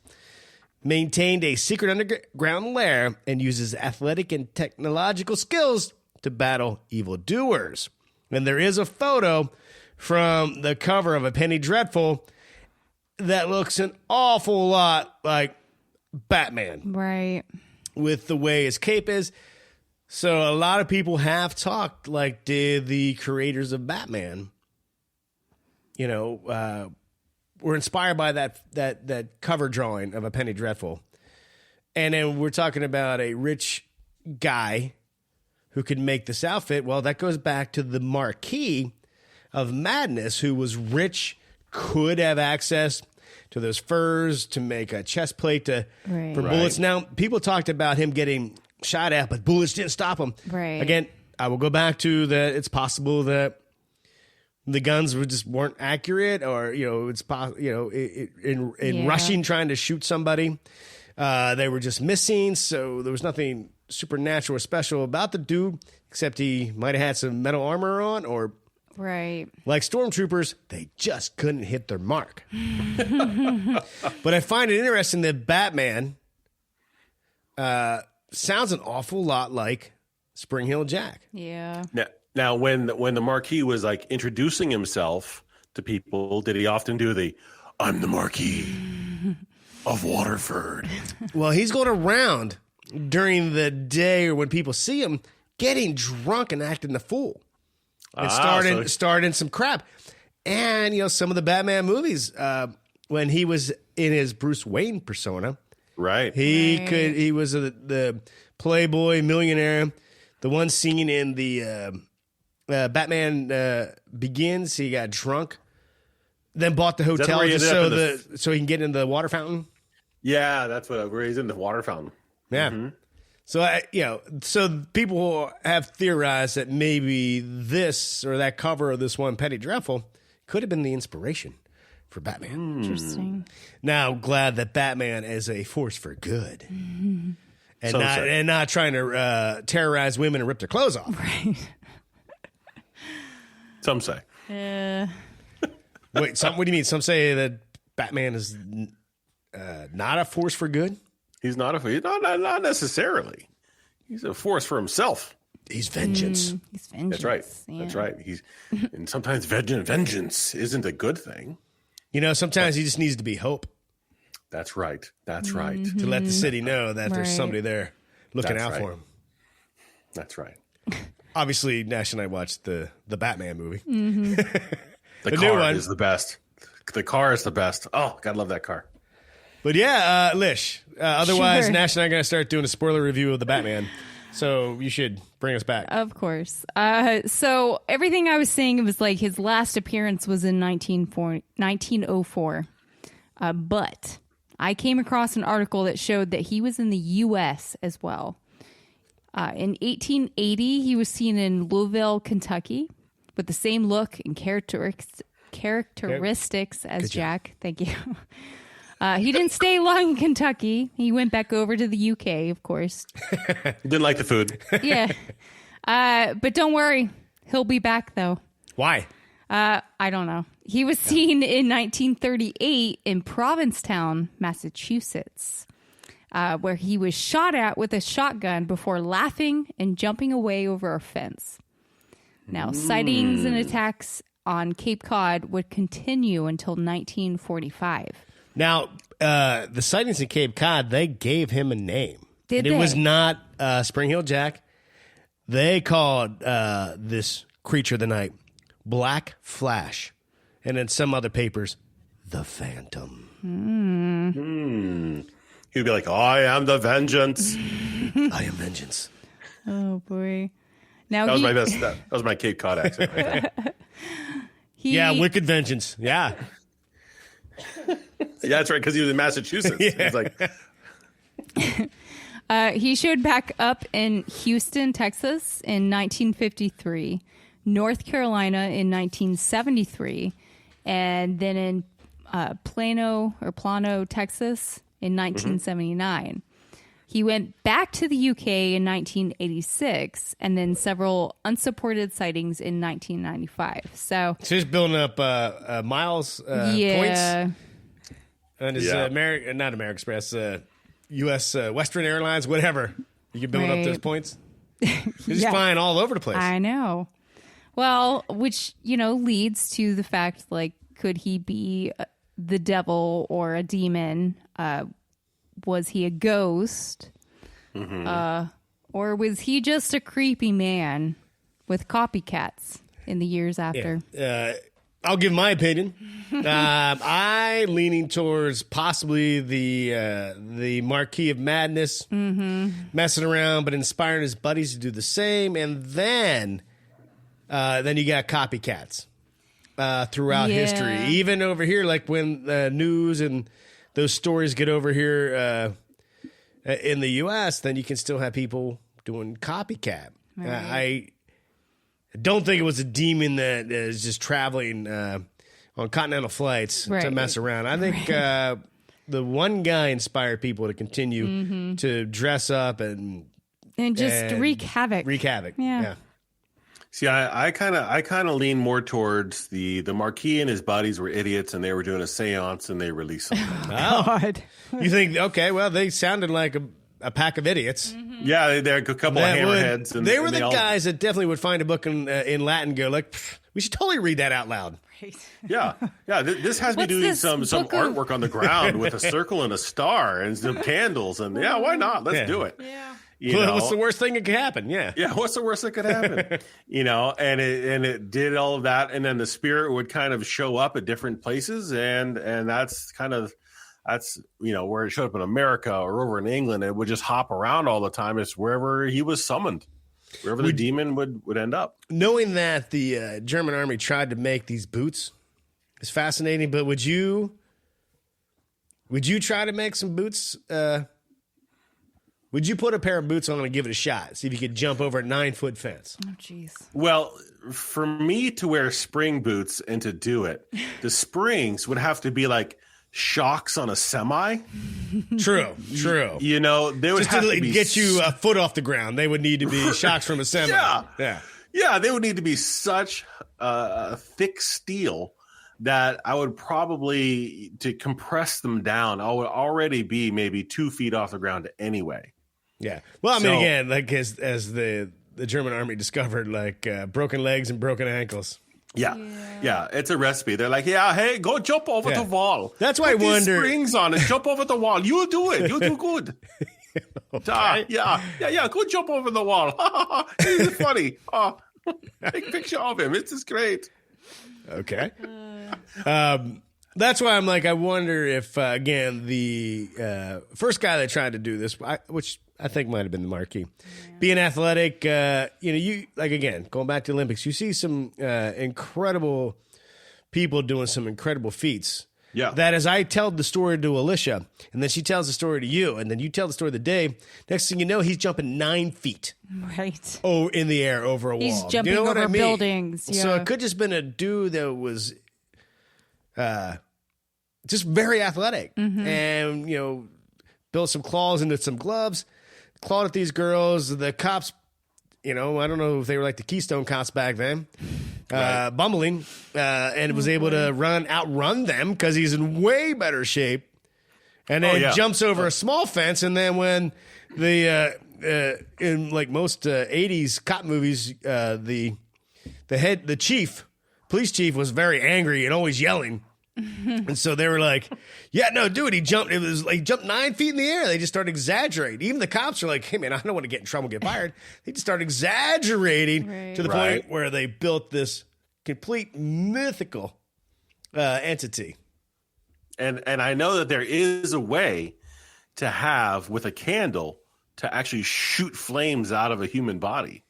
maintained a secret underground lair, and uses athletic and technological skills to battle evildoers. And there is a photo from the cover of a Penny Dreadful that looks an awful lot like Batman. Right. With the way his cape is. So a lot of people have talked like did the creators of Batman. Were inspired by that cover drawing of a Penny Dreadful. And then we're talking about a rich guy who could make this outfit. Well, that goes back to the Marquis of Madness, who was rich, could have access to those furs to make a chest plate for bullets. Now, people talked about him getting shot at, but bullets didn't stop him. Right. Again, I will go back to that. It's possible that the guns weren't accurate, or it's possible. In rushing, trying to shoot somebody, they were just missing. So there was nothing supernatural or special about the dude, except he might have had some metal armor on, or like stormtroopers, they just couldn't hit their mark. But I find it interesting that Batman sounds an awful lot like Spring Hill Jack. Yeah. Now, when the Marquis was like introducing himself to people? Did he often do the "I'm the Marquis of Waterford"? Well, he's going around during the day or when people see him getting drunk and acting the fool and starting some crap. And, you know, some of the Batman movies, when he was in his Bruce Wayne persona, Right. he was the playboy millionaire. The one scene in the Batman Begins, he got drunk, then bought the hotel where he just ended up so he can get in the water fountain. Yeah, that's where he's in the water fountain. Yeah. So, so people have theorized that maybe this or that cover of this one Penny Dreadful could have been the inspiration for Batman. Interesting. Now, glad that Batman is a force for good. And not trying to terrorize women and rip their clothes off. Right. Some say. Wait, what do you mean? Some say that Batman is not a force for good? He's not not necessarily. He's a force for himself. He's vengeance. He's vengeance. That's right. Yeah. That's right. And sometimes vengeance isn't a good thing. You know, sometimes he just needs to be hope That's right. That's right. to let the city know that there's Right. somebody there looking That's out right. for him. That's right. Obviously, Nash and I watched the Batman movie. The new car one. is the best. The car is the best. Oh, God, love that car. But yeah, Lish. Otherwise, Sure. Nash and I are going to start doing a spoiler review of the Batman. So you should bring us back. Of course. So everything I was saying, it was like his last appearance was in 1904. But I came across an article that showed that he was in the U.S. as well. In 1880, he was seen in Louisville, Kentucky, with the same look and characteristics as Jack. Thank you. He didn't stay long in Kentucky. He went back over to the UK, of course. Didn't like the food. Yeah. But don't worry. He'll be back, though. Why? I don't know. He was seen in 1938 in Provincetown, Massachusetts, where he was shot at with a shotgun before laughing and jumping away over a fence. Now, sightings and attacks on Cape Cod would continue until 1945. Now, the sightings in Cape Cod, they gave him a name. Did It was they? not Spring Hill Jack. They called this creature of the night Black Flash. And in some other papers, the Phantom. He'd be like, I am the vengeance. I am vengeance. Oh, boy. Now That was my best. That was my Cape Cod accent right there. Yeah, wicked vengeance. Yeah. Yeah, that's right, because he was in Massachusetts. It's like, He showed back up in Houston, Texas in 1953, North Carolina in 1973, and then in Plano, Texas in 1979. He went back to the UK in 1986, and then several unsupported sightings in 1995. So he's building up miles, points. And his not American Express, U.S. Western Airlines, whatever. You can build up those points. He's Yeah. flying all over the place. I know. Well, which, leads to the fact, like, could he be the devil or a demon? Was he a ghost? Or was he just a creepy man with copycats in the years after? I'll give my opinion. I leaning towards possibly the Marquis of Madness, messing around, but inspiring his buddies to do the same. And then you got copycats throughout history. Even over here, like when the news and those stories get over here in the U.S., then you can still have people doing copycat. Right. I don't think it was a demon that is just traveling on continental flights to mess around. I think the one guy inspired people to continue to dress up and just wreak havoc. Yeah. see, I kind of lean more towards the Marquis and his buddies were idiots, and they were doing a seance, and they released something. God. You think, okay, well, they sounded like a pack of idiots. Yeah, they're a couple of hammerheads. And they were and the all- guys that definitely would find a book in Latin and go like, We should totally read that out loud. Yeah. This has me What's doing this some book of- artwork on the ground with a circle and a star and some candles, and why not? Let's do it. Yeah. What's the worst thing that could happen? Yeah. Yeah, what's the worst that could happen? And it did all of that, and then the spirit would kind of show up at different places, and that's where it showed up in America or over in England. It would just hop around all the time. It's wherever he was summoned, wherever the demon would end up. Knowing that the German army tried to make these boots is fascinating, but would you try to make some boots? Would you put a pair of boots on and give it a shot? See if you could jump over a 9-foot fence. Oh, jeez. Well, for me to wear spring boots and to do it, the springs would have to be like shocks on a semi. True. They would Just have to be get you a foot off the ground, they would need to be shocks from a semi. Yeah, they would need to be such thick steel that I would probably, to compress them down, I would already be maybe 2 feet off the ground anyway. Yeah. Well, I mean, again, like as the German army discovered, like broken legs and broken ankles. Yeah, it's a recipe. They're like, hey, go jump over the wall. That's why Put I these wonder. springs on and jump over the wall. You'll do it. You'll do good. Okay. Go jump over the wall. This is funny. Take a picture of him. It's just great. Okay. That's why I'm like, I wonder if, again, the first guy that tried to do this, which I think might have been the Marquis, being athletic, you like, again, going back to Olympics, you see some incredible people doing some incredible feats. Yeah. That as I tell the story to Alicia, and then she tells the story to you, and then you tell the story to Dave, next thing you know, he's jumping 9 feet. Right. Oh, in the air over a wall. He's jumping you know what over I mean? buildings. Yeah. So it could just been a dude that was just very athletic and, built some claws into some gloves, clawed at these girls. The cops, I don't know if they were like the Keystone cops back then, bumbling, and was able to outrun them because he's in way better shape. And then jumps over a small fence. And then when in like most 80s cop movies, the police chief was very angry and always yelling. And so they were like, yeah, no, dude, he jumped 9 feet in the air. They just started exaggerating. Even the cops are like, hey, man, I don't want to get in trouble, get fired. They just started exaggerating to the point where they built this complete mythical entity. And I know that there is a way to have, with a candle, to actually shoot flames out of a human body.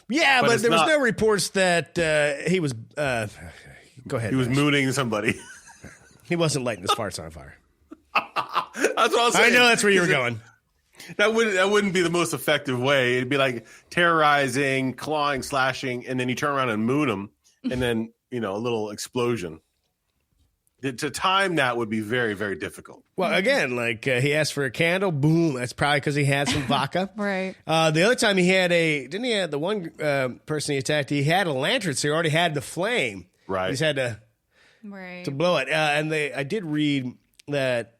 Yeah, but there was no reports that he was... Go ahead. He was mooning somebody. He wasn't lighting his farts on fire. That's what I was saying. I know that's where you were going. That wouldn't be the most effective way. It'd be like terrorizing, clawing, slashing, and then you turn around and moon them, and then a little explosion. To time that would be very, very difficult. Well, again, like he asked for a candle, boom. That's probably because he had some vodka. Right. The other time he had the one person he attacked, he had a lantern, so he already had the flame. Right. He just had to blow it. And I did read that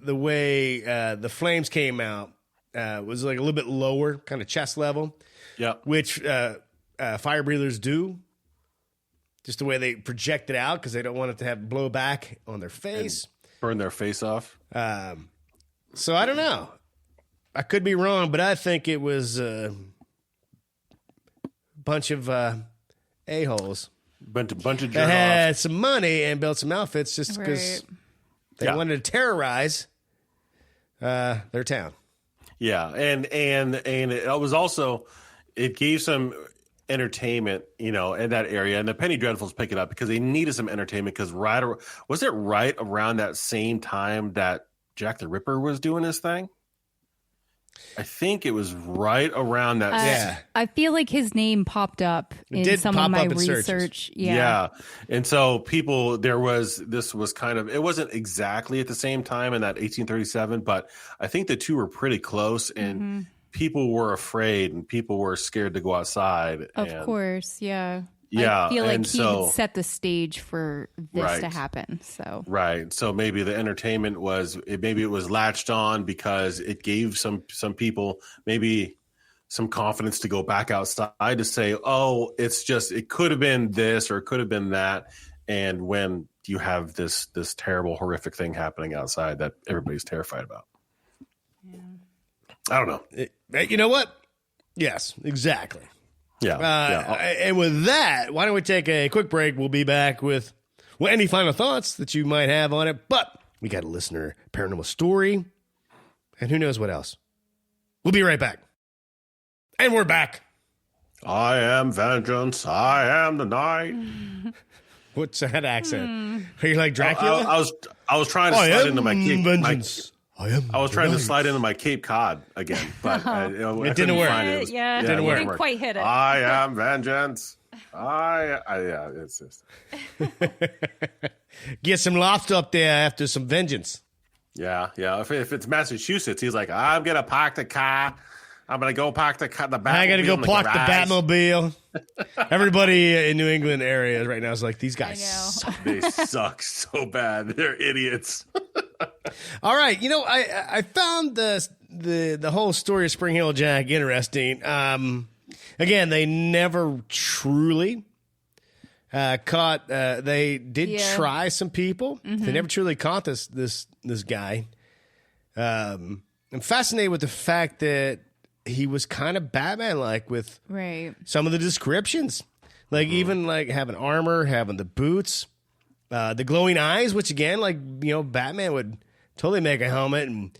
the way the flames came out was like a little bit lower, kind of chest level. Yeah. Which fire breathers do. Just the way they project it out because they don't want it to have blow back on their face. And burn their face off. So I don't know. I could be wrong, but I think it was a bunch of a-holes. Bunch of jerk that had some money and built some outfits just because they Yeah. wanted to terrorize their town. Yeah, and it was also, it gave some entertainment, in that area, and the Penny Dreadfuls pick it up because they needed some entertainment. Because was it right around that same time that Jack the Ripper was doing his thing? I think it was right around that. Yeah. I feel like his name popped up in some of my research. Yeah. And so this was kind of, it wasn't exactly at the same time in that 1837, but I think the two were pretty close, and people were afraid and people were scared to go outside. Of course. Yeah. Yeah. I feel like and he had set the stage for this to happen. So right. So maybe the entertainment maybe it was latched on because it gave some people maybe some confidence to go back outside to say, oh, it could have been this or it could have been that. And when you have this terrible, horrific thing happening outside that everybody's terrified about. Yeah. I don't know. You know what? Yes, exactly. Yeah. And with that, why don't we take a quick break? We'll be back with any final thoughts that you might have on it. But we got a listener paranormal story, and who knows what else. We'll be right back. And we're back. I am vengeance. I am the night. What's that accent? Are you like Dracula? I was trying to slide into my Cape. Vengeance. I was trying to slide into my Cape Cod again, but it didn't work. It didn't work. Didn't quite hit it. I am vengeance. It's just get some lobster up there after some vengeance. Yeah. If it's Massachusetts, he's like, I'm gonna park the car. I'm gonna go park the Batmobile. I gotta go park the Batmobile. Everybody in New England area right now is like, these guys suck. They suck so bad. They're idiots. All right, I found the whole story of Spring Hill Jack interesting. Again, they never truly caught. They did try some people. Mm-hmm. They never truly caught this guy. I'm fascinated with the fact that he was kind of Batman-like with some of the descriptions, like even like having armor, having the boots, the glowing eyes, which again, Batman would totally make a helmet and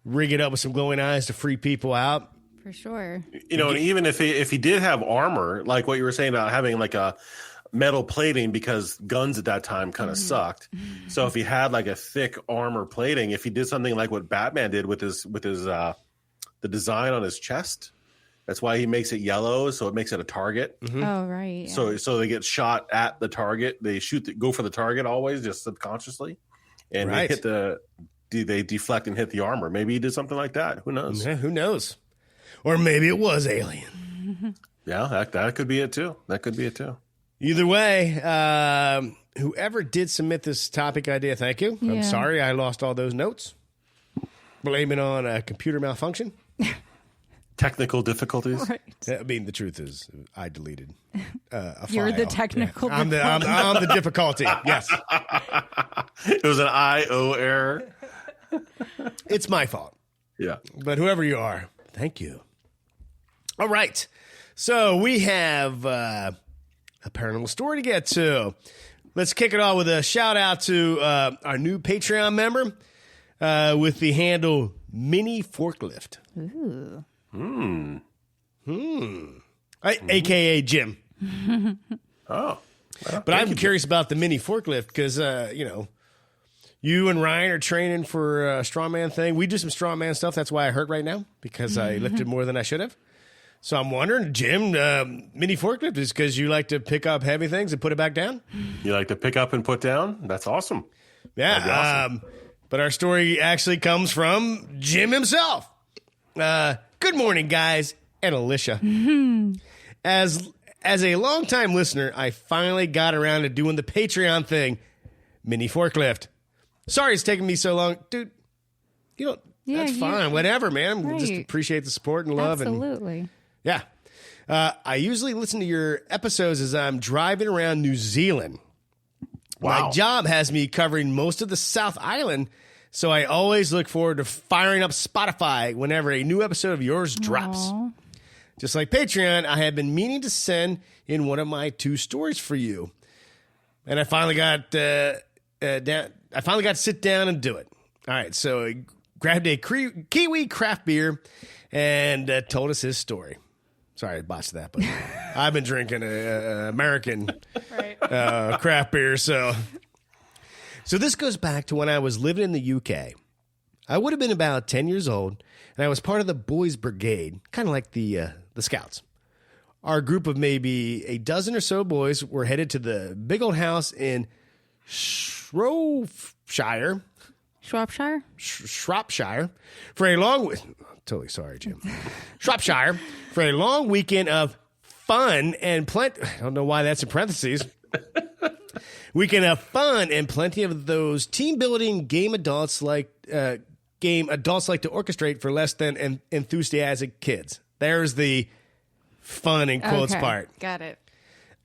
rig it up with some glowing eyes to free people out. For sure. And even if he did have armor, like what you were saying about having like a metal plating, because guns at that time kind of sucked. So if he had like a thick armor plating, if he did something like what Batman did with his the design on his chest, that's why he makes it yellow, so it makes it a target. Mm-hmm. Oh, right. Yeah. So they get shot at the target. They go for the target always, just subconsciously, and they deflect and hit the armor. Maybe he did something like that. Who knows? Yeah, who knows? Or maybe it was alien. Yeah, that could be it too. Either way, whoever did submit this topic idea, thank you. Yeah. I'm sorry I lost all those notes. Blame it on a computer malfunction. Technical difficulties. Right. I mean, the truth is, I deleted a You're file. the technical difficulty. I'm the difficulty. Yes. It was an I/O error. It's my fault. Yeah. But whoever you are, thank you. All right. So we have a paranormal story to get to. Let's kick it off with a shout out to our new Patreon member with the handle Mini Forklift. Ooh. AKA Jim. Oh. Well, but I'm curious about the Mini Forklift because, you and Ryan are training for a strongman thing. We do some strongman stuff. That's why I hurt right now, because I lifted more than I should have. So I'm wondering, Jim, Mini Forklift is because you like to pick up heavy things and put it back down? You like to pick up and put down? That's awesome. Yeah. Awesome. But our story actually comes from Jim himself. Good morning, guys, and Alicia. As a longtime listener, I finally got around to doing the Patreon thing, Mini Forklift. Sorry it's taking me so long. Dude, that's fine. Whatever, man. Right. Just appreciate the support and love. Absolutely. Yeah. I usually listen to your episodes as I'm driving around New Zealand. Wow. My job has me covering most of the South Island, so I always look forward to firing up Spotify whenever a new episode of yours drops. Aww. Just like Patreon, I have been meaning to send in one of my 2 stories for you. And I finally got to sit down and do it. All right, so I grabbed a Kiwi craft beer and told us his story. Sorry, I botched that, but I've been drinking American craft beer. So this goes back to when I was living in the UK. I would have been about 10 years old, and I was part of the Boys Brigade, kind of like the Scouts. Our group of maybe a dozen or so boys were headed to the big old house in Shropshire for a long totally sorry, Jim. Shropshire for a long weekend of fun and plenty. I don't know why that's in parentheses. Weekend of fun and plenty of those team building game adults like to orchestrate for less than enthusiastic kids. There's the fun in quotes part. Got it.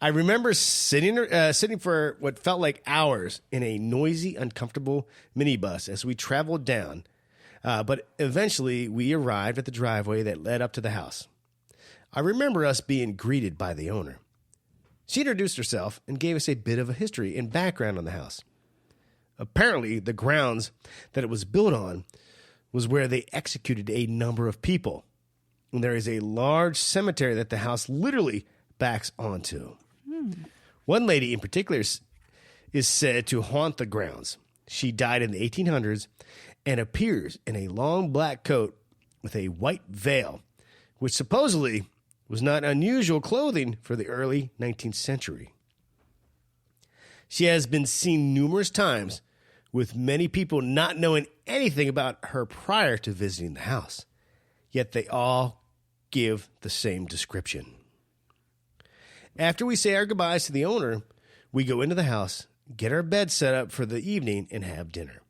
I remember sitting for what felt like hours in a noisy, uncomfortable minibus as we traveled down. But eventually, we arrived at the driveway that led up to the house. I remember us being greeted by the owner. She introduced herself and gave us a bit of a history and background on the house. Apparently, the grounds that it was built on was where they executed a number of people. And there is a large cemetery that the house literally backs onto. One lady in particular is said to haunt the grounds. She died in the 1800s and appears in a long black coat with a white veil, which supposedly was not unusual clothing for the early 19th century. She has been seen numerous times, with many people not knowing anything about her prior to visiting the house. Yet they all give the same description. After we say our goodbyes to the owner, we go into the house, get our bed set up for the evening, and have dinner.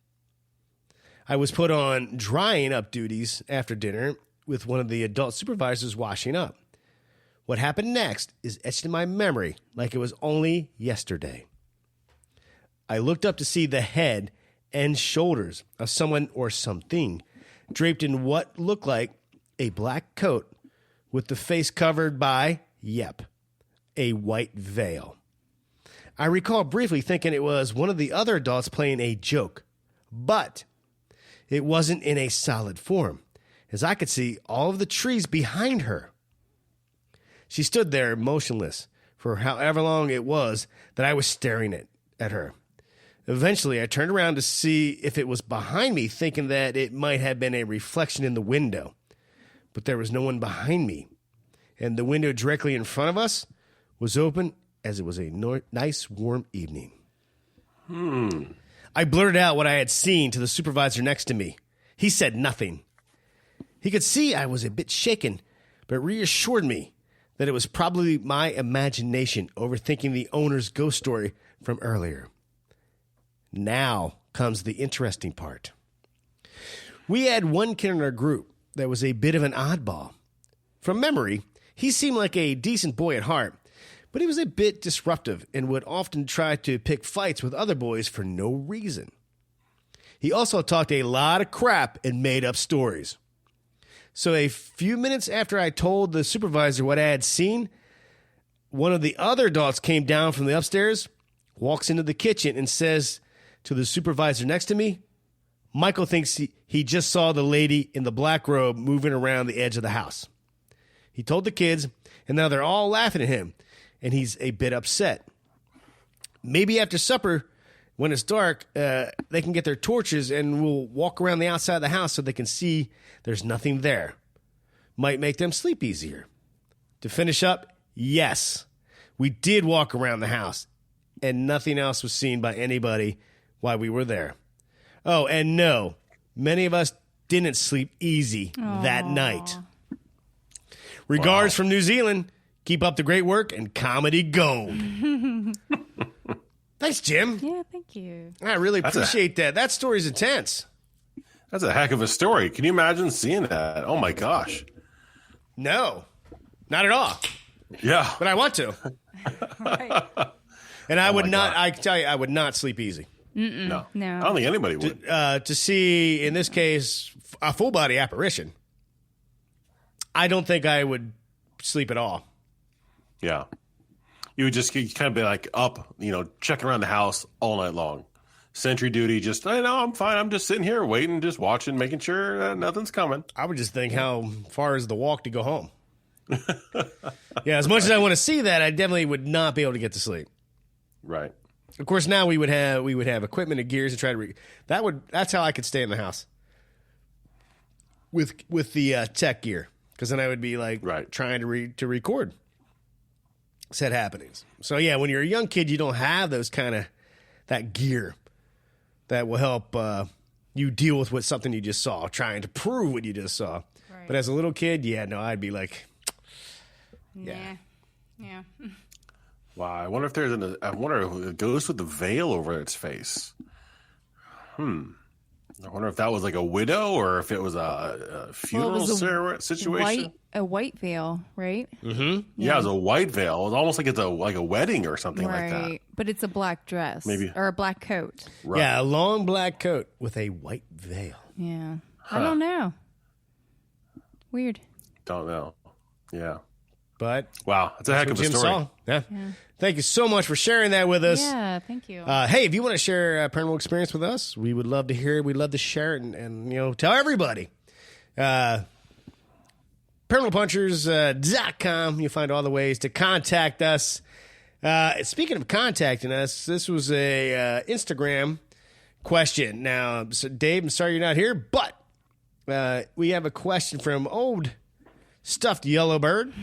I was put on drying up duties after dinner with one of the adult supervisors washing up. What happened next is etched in my memory like it was only yesterday. I looked up to see the head and shoulders of someone or something draped in what looked like a black coat with the face covered by, a white veil. I recall briefly thinking it was one of the other adults playing a joke, but it wasn't in a solid form, as I could see all of the trees behind her. She stood there motionless for however long it was that I was staring at her. Eventually, I turned around to see if it was behind me, thinking that it might have been a reflection in the window. But there was no one behind me, and the window directly in front of us was open as it was a nice, warm evening. I blurted out what I had seen to the supervisor next to me. He said nothing. He could see I was a bit shaken, but reassured me that it was probably my imagination overthinking the owner's ghost story from earlier. Now comes the interesting part. We had one kid in our group that was a bit of an oddball. From memory, he seemed like a decent boy at heart, but he was a bit disruptive and would often try to pick fights with other boys for no reason. He also talked a lot of crap and made up stories. So a few minutes after I told the supervisor what I had seen, one of the other adults came down from the upstairs, walks into the kitchen, and says to the supervisor next to me, Michael thinks he just saw the lady in the black robe moving around the edge of the house. He told the kids, and now they're all laughing at him, and he's a bit upset. Maybe after supper, when it's dark, they can get their torches and we'll walk around the outside of the house so they can see there's nothing there. Might make them sleep easier. To finish up, yes, we did walk around the house, and nothing else was seen by anybody while we were there. Oh, and no, many of us didn't sleep easy that night. Regards from New Zealand. Keep up the great work and comedy gold. Thanks, Jim. Yeah, thank you. I really appreciate that. That story's intense. That's a heck of a story. Can you imagine seeing that? Oh, my gosh. No, not at all. Yeah. But I want to. Right. And I would not, I can tell you, I would not sleep easy. No. No. I don't think anybody would. To see, in this case, a full body apparition, I don't think I would sleep at all. Yeah. You would just kind of be like up, checking around the house all night long. Sentry duty, just, I know, I'm fine. I'm just sitting here waiting, just watching, making sure that nothing's coming. I would just think, how far is the walk to go home? Yeah, as much as I want to see that, I definitely would not be able to get to sleep. Right. Of course, now we would have equipment and gears to try to that's how I could stay in the house with the tech gear, because then I would be like trying to record said happenings. So yeah, when you're a young kid, you don't have those that gear that will help you deal with something you just saw, trying to prove what you just saw. Right. But as a little kid, I'd be like, yeah. Wow, I wonder if there's if it goes with the veil over its face. I wonder if that was like a widow or if it was a funeral situation. A white veil, right? Mm-hmm. Yeah, it was a white veil. It was almost like it's a wedding or something like that. But it's a black dress, Maybe. or a black coat. Right. Yeah, a long black coat with a white veil. Yeah, I don't know. Weird. Don't know. Yeah. But wow, that's a heck of a Jim story. saw. Yeah. Thank you so much for sharing that with us. Yeah, thank you. Hey, if you want to share a paranormal experience with us, we would love to hear it. We'd love to share it and tell everybody. ParanormalPunchers.com. You'll find all the ways to contact us. Speaking of contacting us, this was a Instagram question. Now, so Dave, I'm sorry you're not here, but we have a question from old stuffed yellow bird.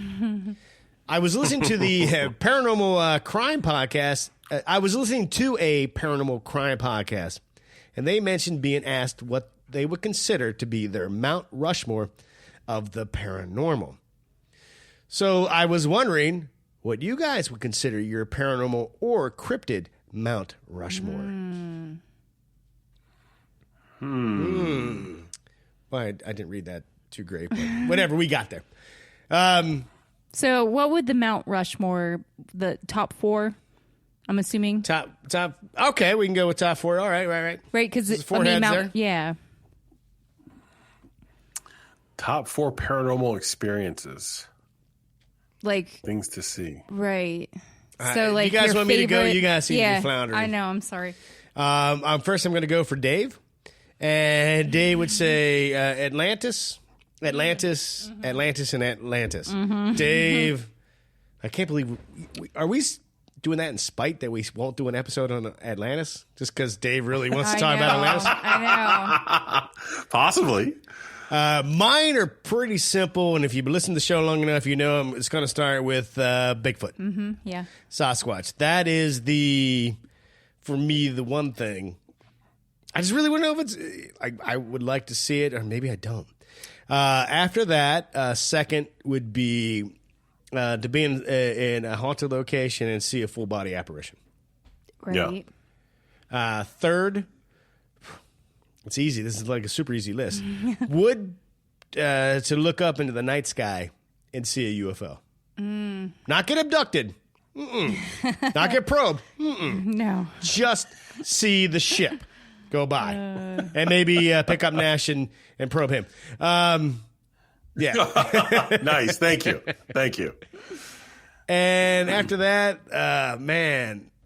I was listening to the paranormal crime podcast. I was listening to a paranormal crime podcast, and they mentioned being asked what they would consider to be their Mount Rushmore of the paranormal. So I was wondering what you guys would consider your paranormal or cryptid Mount Rushmore. Well, I didn't read that too great, but whatever, we got there. So what would the Mount Rushmore, the top 4, I'm assuming? Top. Okay, we can go with top 4. All right. Right, because There's 4 heads there? Yeah. Top 4 paranormal experiences. Like Things to see. Right. So like you guys your want me to go? favorite- You guys seem to yeah, be floundering. I know, I'm sorry. First, I'm going to go for Dave. And Dave would say Atlantis, and Atlantis. Dave, I can't believe. Are we doing that in spite that we won't do an episode on Atlantis? Just because Dave really wants to talk about Atlantis? I Possibly. Mine are pretty simple. And if you've listened to the show long enough, you know it's going to start with Bigfoot. know. Yeah. Sasquatch. That is for me, the one thing. I just really want to know if it's. I would like to see it, or maybe I don't. After that, second would be to be in a haunted location and see a full body apparition. Right. Third, it's easy. This is like a super easy list. Would to look up into the night sky and see a UFO. Not get abducted. Not get probed. No. Just see the ship go by, and maybe pick up Nash and probe him. Yeah. Nice. Thank you. And after that,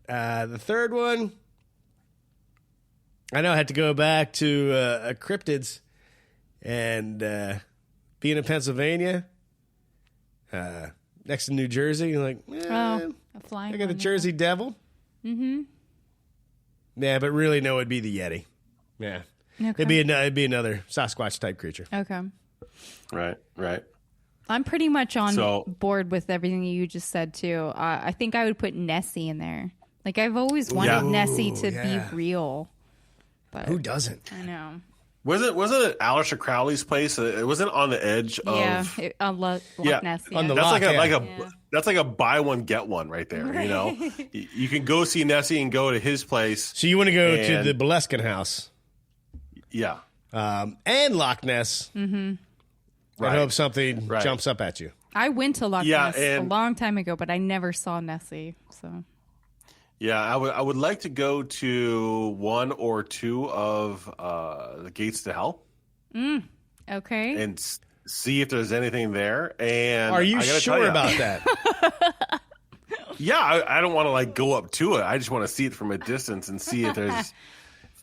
the third one, I know I had to go back to cryptids and being in Pennsylvania, next to New Jersey, like, A flying I got the one, Jersey Devil. Mm-hmm. Yeah, but really, no, it'd be the Yeti. Yeah. Okay. It'd be another Sasquatch type creature. Okay. Right. I'm pretty much on board with everything you just said too. I think I would put Nessie in there. Like I've always wanted Nessie to be real. But Who doesn't? I know. Wasn't it Aleister Crowley's place? It wasn't on the edge of Loch Ness. Yeah. On the that's lock, that's like a buy one get one right there. Right. You know, you can go see Nessie and go to his place. So you want to go to the Boleskine house? Yeah. And Loch Ness. Mm-hmm. I hope something jumps up at you. I went to Loch Ness a long time ago, but I never saw Nessie. So. Yeah, I would like to go to 1 or 2 of the gates to hell. Okay. And see if there's anything there. And are you sure about that? Yeah, I don't want to like go up to it. I just want to see it from a distance and see if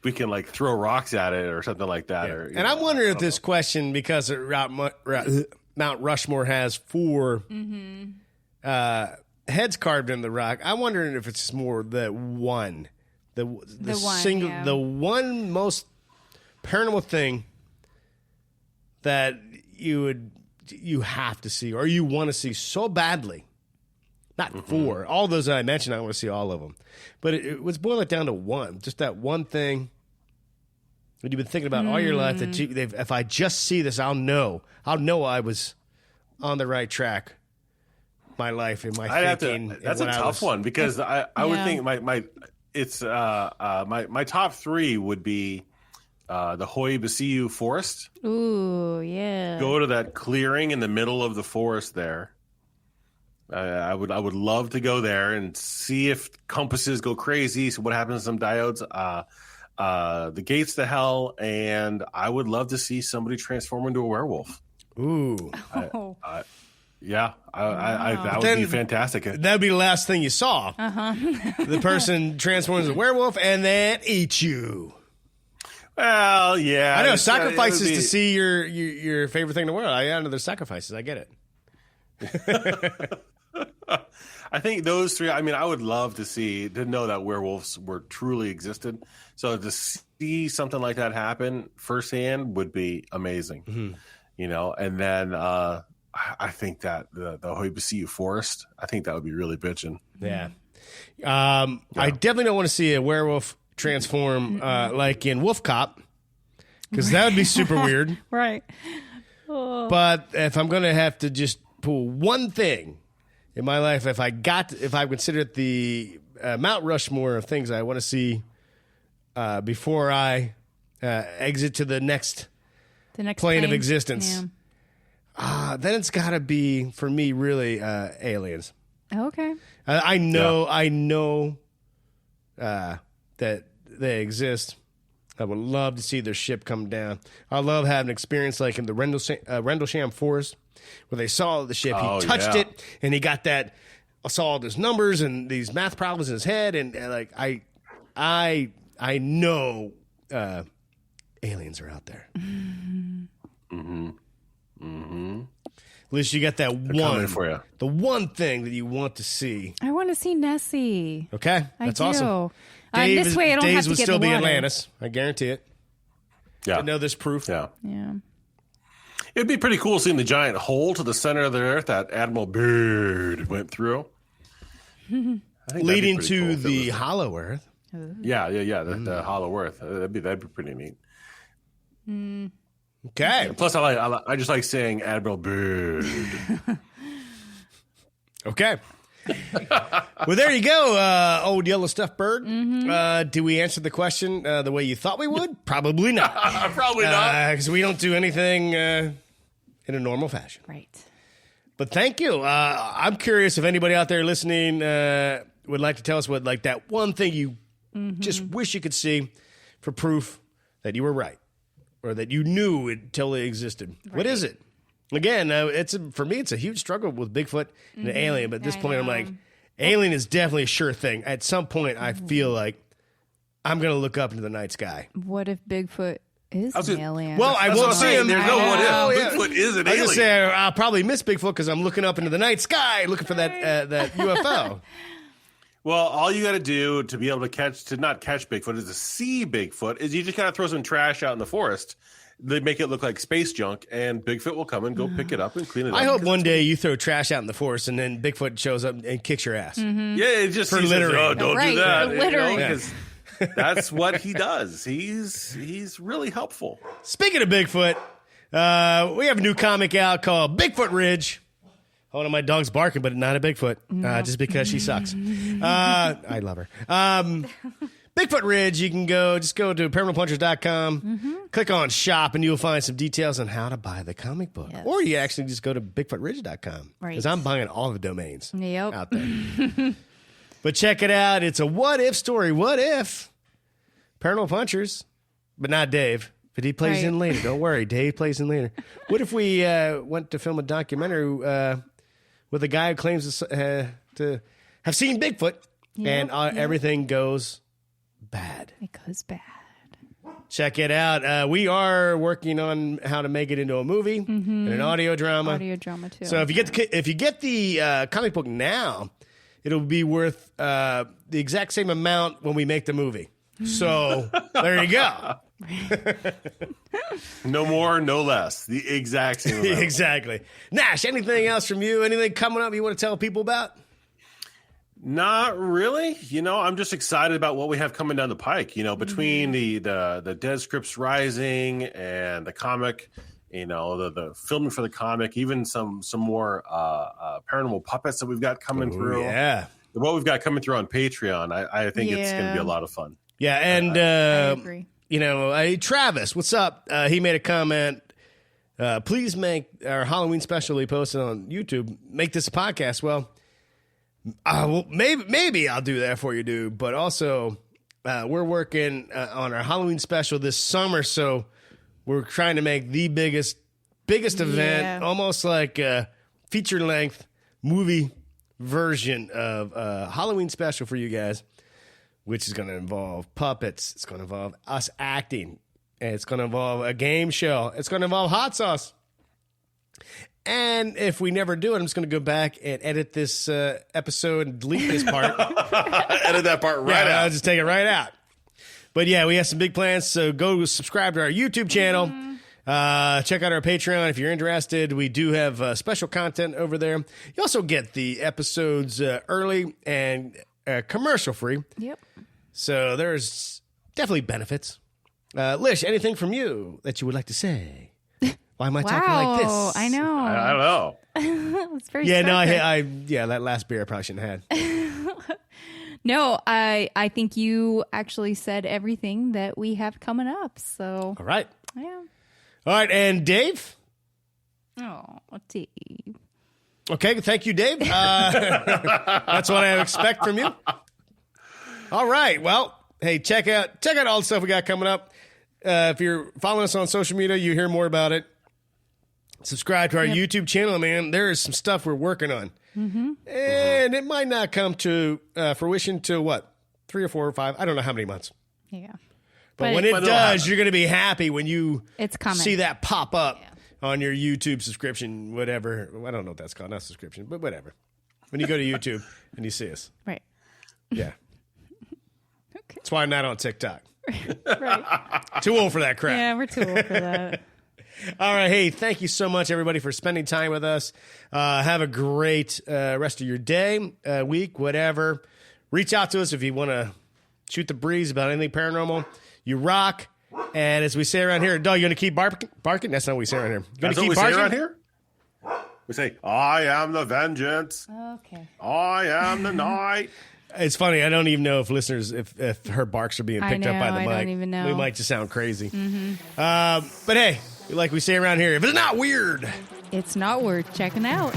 we can like throw rocks at it or something like that. Yeah. Or, and I'm wondering if this question, because Mount Rushmore has 4 heads carved in the rock, I'm wondering if it's more the one most paranormal thing that you have to see or you want to see so badly. Not 4. All those that I mentioned, I want to see all of them. But let's boil it down to one. Just that one thing that you've been thinking about all your life. That if I just see this, I'll know I was on the right track. My life and my thinking. That's a tough one because I would think my top 3 would be the Hoibasiu forest. Ooh, yeah. Go to that clearing in the middle of the forest there. I would love to go there and see if compasses go crazy. So what happens to some diodes? The gates to hell, and I would love to see somebody transform into a werewolf. Ooh. That would be fantastic. That'd be the last thing you saw. The person transforms into a werewolf and then eats you. Well, yeah. I know sacrifices to see your favorite thing in the world. I know there's sacrifices. I get it. I think those three. I mean, I would love to know that werewolves were truly existed. So to see something like that happen firsthand would be amazing. You know, and then I think that the Hoibasiu forest. I think that would be really bitching. Yeah. I definitely don't want to see a werewolf transform like in Wolf Cop, because that would be super weird. Right. But if I'm going to have to just pull one thing in my life, if I consider it the Mount Rushmore of things I want to see before I exit to the next plane of existence, then it's got to be, for me, really aliens. Okay. I know that they exist. I would love to see their ship come down. I love having an experience like in the Rendlesham Forest, where they saw the ship. He touched it, and he got that. I saw all these numbers and these math problems in his head, and like I know aliens are out there. At least you got that one for you. The one thing that you want to see. I want to see Nessie. Okay, that's awesome. This way I don't have to would get still in the be water. Atlantis. I guarantee it. Yeah. I know there's proof. Yeah. It'd be pretty cool seeing the giant hole to the center of the Earth that Admiral Byrd went through. Leading to the hollow Earth. Yeah. The hollow Earth. That'd be pretty neat. Okay. Plus, I just like saying Admiral Byrd. Okay. Well, there you go, old yellow stuffed bird. Do we answer the question the way you thought we would? Probably not. Probably not. Because we don't do anything in a normal fashion. Right. But thank you. I'm curious if anybody out there listening would like to tell us what, like, that one thing you just wish you could see for proof that you were right, or that you knew it totally existed. Right. What is it? Again, for me, it's a huge struggle with Bigfoot and the alien. But at this point, I'm like, alien is definitely a sure thing. At some point, I feel like I'm going to look up into the night sky. What if Bigfoot is an alien? Well, I won't see him. There's no what if. Bigfoot is an alien. I just say I'll probably miss Bigfoot because I'm looking up into the night sky looking for that UFO. Well, all you got to do to be able to not catch Bigfoot is to see Bigfoot is you just got to throw some trash out in the forest. They make it look like space junk, and Bigfoot will come and go pick it up and clean it up. I hope one day you throw trash out in the forest, and then Bigfoot shows up and kicks your ass. Yeah, it just for littering. Oh, don't do that. Littering. Because that's what he does. He's really helpful. Speaking of Bigfoot, we have a new comic out called Bigfoot Ridge. Hold on, my dog's barking, but not a Bigfoot, just because she sucks. I love her. Bigfoot Ridge, you can go to paranormalpunchers.com, click on shop, and you'll find some details on how to buy the comic book. Yes. Or you actually just go to bigfootridge.com. Right. Because I'm buying all the domains out there. But check it out. It's a what-if story. What if Paranormal Punchers, but not Dave, but he plays in later. Don't worry, Dave plays in later. What if we went to film a documentary with a guy who claims to have seen Bigfoot, and everything goes bad. It goes bad. Check it out. We are working on how to make it into a movie and an audio drama. Audio drama too. So if you get the comic book now, it'll be worth the exact same amount when we make the movie. So there you go. No more, no less. The exact same amount. Exactly. Nash, anything else from you? Anything coming up you want to tell people about? Not really. I'm just excited about what we have coming down the pike. Between the Dead Scripts Rising and the comic, the filming for the comic, even some more paranormal puppets that we've got coming through. Yeah. What we've got coming through on Patreon, I think it's going to be a lot of fun. Yeah, and I agree. Travis, what's up? He made a comment. Please make our Halloween special we posted on YouTube, make this a podcast. Well, maybe I'll do that for you, dude. But also, we're working on our Halloween special this summer, so we're trying to make the biggest event, almost like a feature-length movie version of a Halloween special for you guys, which is going to involve puppets. It's going to involve us acting. And it's going to involve a game show. It's going to involve hot sauce. And if we never do it, I'm just going to go back and edit this episode and delete this part. Edit that part right out. I'll just take it right out. But yeah, we have some big plans. So go subscribe to our YouTube channel. Check out our Patreon if you're interested. We do have special content over there. You also get the episodes early and commercial free. Yep. So there's definitely benefits. Lish, anything from you that you would like to say? Why am I talking like this? I know. I don't know. It's very that last beer I probably shouldn't have had. No, I think you actually said everything that we have coming up. So All right. yeah. All right, and Dave? Oh, Dave. Okay, thank you, Dave. That's what I expect from you. All right, well, hey, check out all the stuff we got coming up. If you're following us on social media, you hear more about it. Subscribe to our YouTube channel, man. There is some stuff we're working on. Mm-hmm. And it might not come to fruition till what? 3 or 4 or 5? I don't know how many months. Yeah. But when it does, you're going to be happy when you it's coming. See that pop up on your YouTube subscription, whatever. I don't know what that's called. Not subscription, but whatever. When you go to YouTube and you see us. Right. Yeah. Okay. That's why I'm not on TikTok. Right. Too old for that crap. Yeah, we're too old for that. All right. Hey, thank you so much, everybody, for spending time with us. Have a great rest of your day, week, whatever. Reach out to us if you want to shoot the breeze about anything paranormal. You rock. And as we say around here, dog, you going to keep barking? That's not what we say around here. That's what we say around here? We say, I am the vengeance. Okay. I am the night. It's funny. I don't even know if listeners, if her barks are being picked up by the mic. I don't even know. We might just sound crazy. Mm-hmm. But hey, like we say around here, if it's not weird, it's not worth checking out.